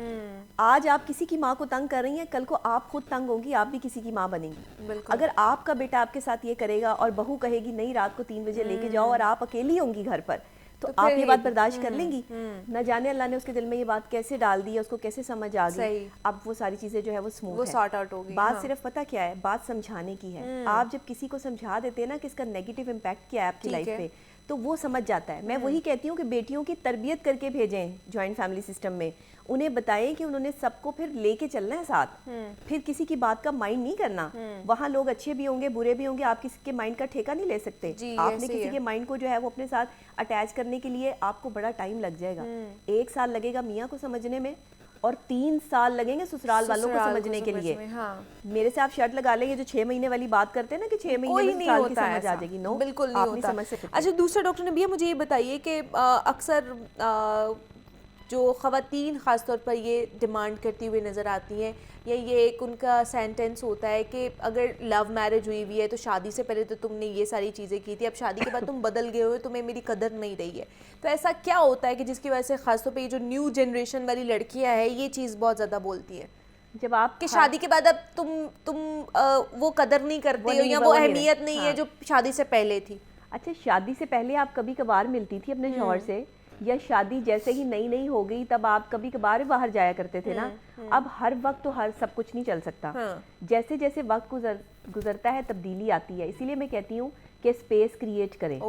आज आप किसी की माँ को तंग कर रही हैं, कल को आप खुद तंग होंगी, आप भी किसी की माँ बनेंगी। बिल्कुल। अगर आपका बेटा आपके साथ ये करेगा और बहू कहेगी नहीं रात को 3 बजे लेके जाओ, और आप अकेली होंगी घर पर, तो आप ये बात बर्दाश्त कर लेंगी? न जाने अल्लाह ने उसके दिल में ये बात कैसे डाल दी है, उसको कैसे समझ आ गई। अब वो सारी चीजें जो है वो स्मूथ वो सॉर्ट आउट हो गई। बात सिर्फ पता क्या है, बात समझाने की है। आप जब किसी को समझा देते हैं ना कि इसका नेगेटिव इम्पैक्ट क्या है आपकी लाइफ पे, तो वो समझ जाता है। मैं वही कहती हूँ कि बेटियों की तरबियत करके भेजें जॉइंट फैमिली सिस्टम में, उन्हें बताएं कि उन्होंने सबको फिर लेके चलना है साथ, फिर किसी की बात का माइंड नहीं करना। वहाँ लोग अच्छे भी होंगे, बुरे भी होंगे, आप किसी के माइंड का ठेका नहीं ले सकते। आपने किसी के माइंड को जो है वो अपने साथ अटैच करने के लिए आपको बड़ा टाइम लग जाएगा। 1 साल लगेगा मियाँ को समझने में, और 3 साल लगेंगे ससुराल वालों को समझने के लिए। हाँ। मेरे से आप शर्त लगा लेंगे, जो 6 महीने वाली बात करते हैं ना कि 6 महीने में नहीं ससुराल की होता समझ आ जाएगी। नो, बिल्कुल नहीं आप होता। समझ सकते। अच्छा दूसरा डॉक्टर ने भी मुझे ये बताइए कि अक्सर जो ख़वातीन ख़ास तौर पर ये डिमांड करती हुई नज़र आती हैं, या ये एक उनका सेंटेंस होता है कि अगर लव मैरिज हुई हुई है तो शादी से पहले तो तुमने ये सारी चीज़ें की थी, अब शादी के बाद तुम बदल गए हो, तुम्हें मेरी कदर नहीं रही है। तो ऐसा क्या होता है कि जिसकी वजह से ख़ास तौर पर ये जो न्यू जनरेशन वाली लड़कियाँ हैं ये चीज़ बहुत ज़्यादा बोलती हैं जब आप कि शादी के बाद अब तुम वो कदर नहीं करते हो, या वो अहमियत नहीं है जो शादी से पहले थी। अच्छा, शादी से पहले आप कभी कभार मिलती थी अपने शौहर से, या शादी जैसे ही नई नई हो गई तब आप कभी कभार बाहर जाया करते थे ना। अब हर वक्त तो हर सब कुछ नहीं चल सकता। जैसे जैसे वक्त गुजरता है तब्दीली आती है, इसीलिए मैं कहती हूँ कि स्पेस क्रिएट करें।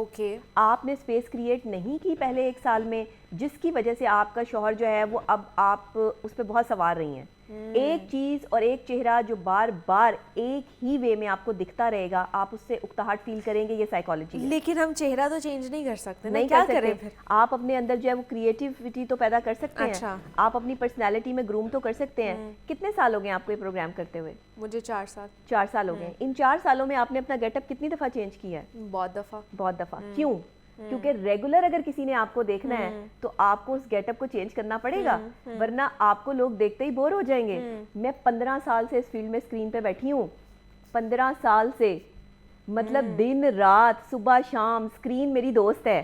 आपने स्पेस क्रिएट नहीं की पहले 1 साल में, जिसकी वजह से आपका शौहर जो है वो अब आप उस पर बहुत सवार रही हैं। एक चीज और एक चेहरा जो बार बार एक ही वे में आपको दिखता रहेगा, आप उससे उकताहट फील करेंगे, ये साइकोलॉजी है। लेकिन हम चेहरा तो चेंज नहीं कर सकते, नहीं क्या कर करें सकते। फिर? आप अपने अंदर जो है वो क्रिएटिविटी तो पैदा कर सकते अच्छा। हैं, आप अपनी पर्सनैलिटी में ग्रूम तो कर सकते हैं। कितने साल हो गए आपको ये प्रोग्राम करते हुए? मुझे 4 साल। 4 साल हो गए। इन 4 सालों में आपने अपना गेटअप कितनी दफ़ा चेंज किया है? बहुत दफ़ा। क्यों? क्योंकि रेगुलर अगर किसी ने आपको देखना है तो आपको उस गेटअप को चेंज करना पड़ेगा, वरना आपको लोग देखते ही बोर हो जाएंगे। मैं 15 साल से इस फील्ड में स्क्रीन पे बैठी हूँ, 15 साल से, मतलब दिन रात सुबह शाम स्क्रीन मेरी दोस्त है।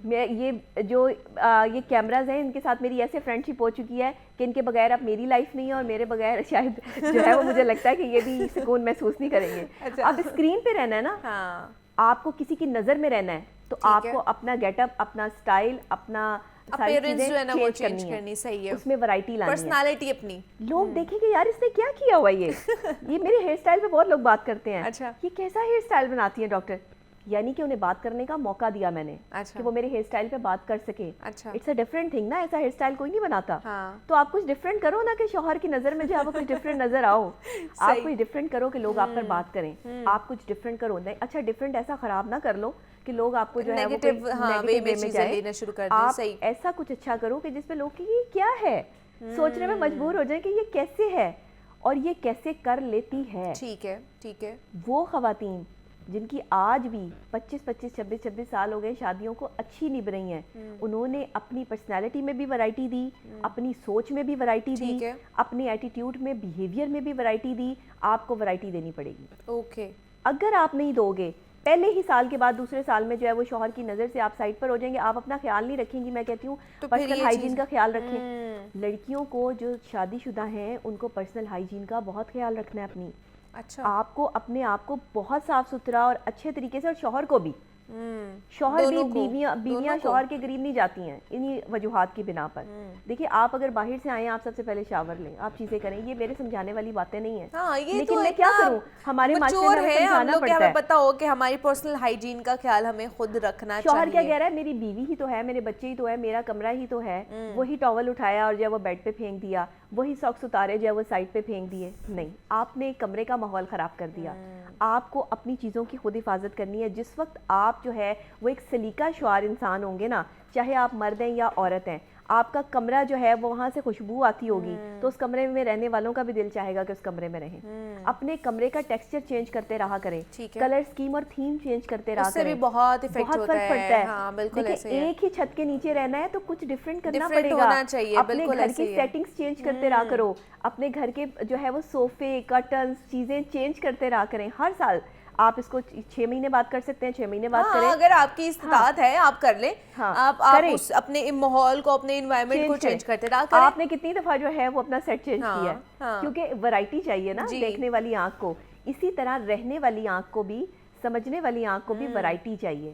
मैं ये कैमराज हैं, इनके साथ मेरी ऐसे फ्रेंडशिप हो चुकी है कि इनके बगैर अब मेरी लाइफ नहीं है, और मेरे बगैर शायद जो है वो मुझे लगता है कि ये भी सुकून महसूस नहीं करेंगे। अब स्क्रीन पे रहना है ना, आपको किसी की नज़र में रहना है, तो आपको अपना गेटअप, अपना स्टाइल, अपना अपीयरेंस जो है ना वो चेंज करनी। सही है, उसमें वैरायटी लानी है, पर्सनालिटी अपनी। लोग देखेंगे यार इसने क्या किया हुआ ये मेरे हेयर स्टाइल पे बहुत लोग बात करते हैं। अच्छा। ये कैसा हेयर स्टाइल बनाती है डॉक्टर? यानी कि उन्हें बात करने का मौका दिया मैंने। अच्छा। कि वो मेरे हेयर स्टाइल पे बात कर सके। अच्छा। इट्स अ डिफरेंट थिंग ना, ऐसा हेयर स्टाइल कोई नहीं बनाता। तो आप कुछ डिफरेंट करो ना, कि शौहर की नज़र में जो आप कुछ डिफरेंट नजर आओ। आप कुछ डिफरेंट करो कि लोग आप पर बात करें। आप कुछ डिफरेंट करो, नहीं अच्छा डिफरेंट ऐसा खराब ना कर लो कि लोग आपको जो है वो नेगेटिव वे में जाए। आप ऐसा कुछ अच्छा करो कि जिसपे लोग ये क्या है सोचने में मजबूर हो जाए कि ये कैसे है और ये कैसे कर लेती है। ठीक है, ठीक है। वो खवातीन जिनकी आज भी 25, 26 साल हो गए शादियों को अच्छी निभ रही हैं, उन्होंने अपनी पर्सनालिटी में भी वैरायटी दी, अपनी सोच में भी वैरायटी दी, अपनी एटीट्यूड में, बिहेवियर में भी वैरायटी दी। आपको वैरायटी देनी पड़ेगी। ओके। अगर आप नहीं दोगे, पहले ही साल के बाद दूसरे साल में जो है वो शौहर की नज़र से आप साइड पर हो जाएंगे, आप अपना ख्याल नहीं रखेंगी। मैं कहती हूँ तो पर्सनल हाइजीन का ख्याल रखें। लड़कियों को जो शादीशुदा हैं उनको पर्सनल हाइजीन का बहुत ख्याल रखना है अपनी। अच्छा। आपको अपने आप को बहुत साफ सुथरा और अच्छे तरीके से, और शौहर को भी शौहर भी बीवियां शौहर के करीब नहीं जाती हैं इन्हीं वजूहात की बिना पर। देखिए आप अगर बाहर से आए, आप सबसे पहले शावर लें, आप चीजें करें, ये मेरे समझाने वाली बातें नहीं है। हाँ, ये लेकिन तो मैं क्या करूं, हमारे माशरे में है, हम समझाना लोग पड़ता हमें है। पता हो कि हमारी पर्सनल हाइजीन का ख्याल हमें खुद रखना चाहिए। शौहर क्या कह रहा है, मेरी बीवी ही तो है, मेरे बच्चे ही तो है, मेरा कमरा ही तो है, वही टॉवल उठाया और जब वो बेड पे फेंक दिया, वही सॉक्स उतारे जब वो साइड पे फेंक दिए। नहीं, आपने कमरे का माहौल ख़राब कर दिया। आपको अपनी चीज़ों की खुद हिफाजत करनी है। जिस वक्त आप जो है वो एक सलीका शुआर इंसान होंगे ना, चाहे आप मर्द हैं या औरत हैं, आपका कमरा जो है वो वहाँ से खुशबू आती होगी तो उस कमरे में रहने वालों का भी दिल चाहेगा कि उस कमरे में रहें। अपने कमरे का टेक्सचर चेंज करते रहा करें, कलर स्कीम और थीम चेंज करते रहा करें, भी बहुत इफेक्ट बहुत होता फर्क पड़ता है। हाँ, बिल्कुल देखिए एक ही छत के नीचे रहना है तो कुछ डिफरेंट करना डिफरेंट पड़ेगा, होना चाहिए, अपने बिल्कुल घर ऐसे की ही है। सेटिंग्स चेंज करते रहा करो, अपने घर के जो है वो सोफे कर्टन्स चीजें चेंज करते रहा करें हर साल। आप इसको 6 महीने बाद कर सकते हैं, 6 महीने बाद करें। अगर आपकी इस्तात है आप कर लें। हाँ, आप करें। उस अपने माहौल को, अपने एनवायरनमेंट को चेंज करते रहा करें। आपने कितनी दफा जो है वो अपना सेट चेंज किया है, हाँ। क्योंकि वैरायटी चाहिए ना देखने वाली आंख को। इसी तरह रहने वाली आंख को भी, समझने वाली आंख को भी वैरायटी चाहिए।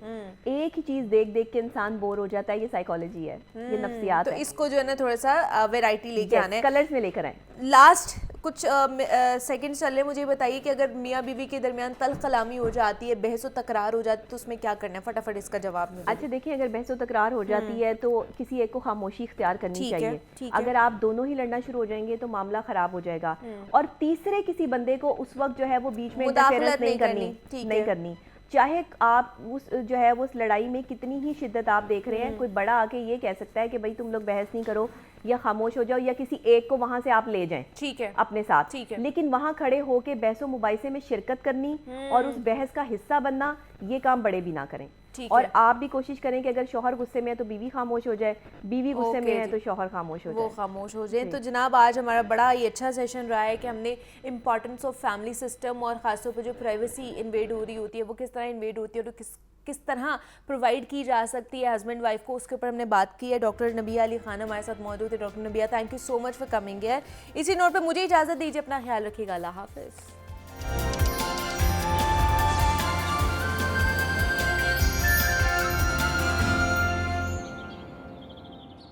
एक ही चीज देख देख के इंसान बोर हो जाता है, ये साइकोलॉजी है, ये नफ्सियात तो है। इसको जो है ना थोड़ा सा वैरायटी लेके आना है। कलर्स में लेकर आए। लास्ट कुछ सेकंड चल रहे, मुझे बताइए कि अगर मियाँ बीवी के दरमियान तल्ख कलामी हो जाती है, बहस और तकरार हो जाती है, तो उसमें क्या करना है? फटाफट इसका जवाब मुझे। अच्छा देखिए, अगर बहस और तकरार हो जाती है तो किसी एक को खामोशी इख्तियार करनी ठीक है, चाहिए। ठीक है। अगर आप दोनों ही लड़ना शुरू हो जाएंगे तो मामला खराब हो जाएगा। और तीसरे किसी बंदे को उस वक्त जो है वो बीच में मुदाखलत इंटरफेरेंस नहीं नहीं करनी, नहीं करनी। चाहे आप उस जो है वो उस लड़ाई में कितनी ही शिद्दत आप देख रहे हैं, कोई बड़ा आके ये कह सकता है कि भाई तुम लोग बहस नहीं करो या खामोश हो जाओ, या किसी एक को वहां से आप ले जाएं ठीक है अपने साथ। ठीक है। लेकिन वहां खड़े होके बहसों मुबाइसे में शिरकत करनी और उस बहस का हिस्सा बनना, ये काम बड़े भी ना करें। ठीक और है। आप भी कोशिश करें कि अगर शौहर गुस्से में है तो बीवी खामोश हो जाए, बीवी गुस्से में है तो शौहर खामोश हो वो जाए। खामोश हो जाए। तो जनाब आज हमारा बड़ा ही अच्छा सेशन रहा है कि हमने इंपॉर्टेंस ऑफ फैमिली सिस्टम और ख़ासतौर पर जो प्राइवेसी इन्वेड हो रही होती है वो किस तरह इन्वेड होती है और किस तरह प्रोवाइड की जा सकती है हस्बैंड वाइफ को, उसके ऊपर हमने बात की है। डॉक्टर नबिया अली खान हमारे साथ मौजूद है। डॉक्टर नबिया, thank you so much for coming है। इसी नोट पर मुझे इजाज़त दीजिए, अपना ख्याल रखिएगा। अल्लाह हाफिज़।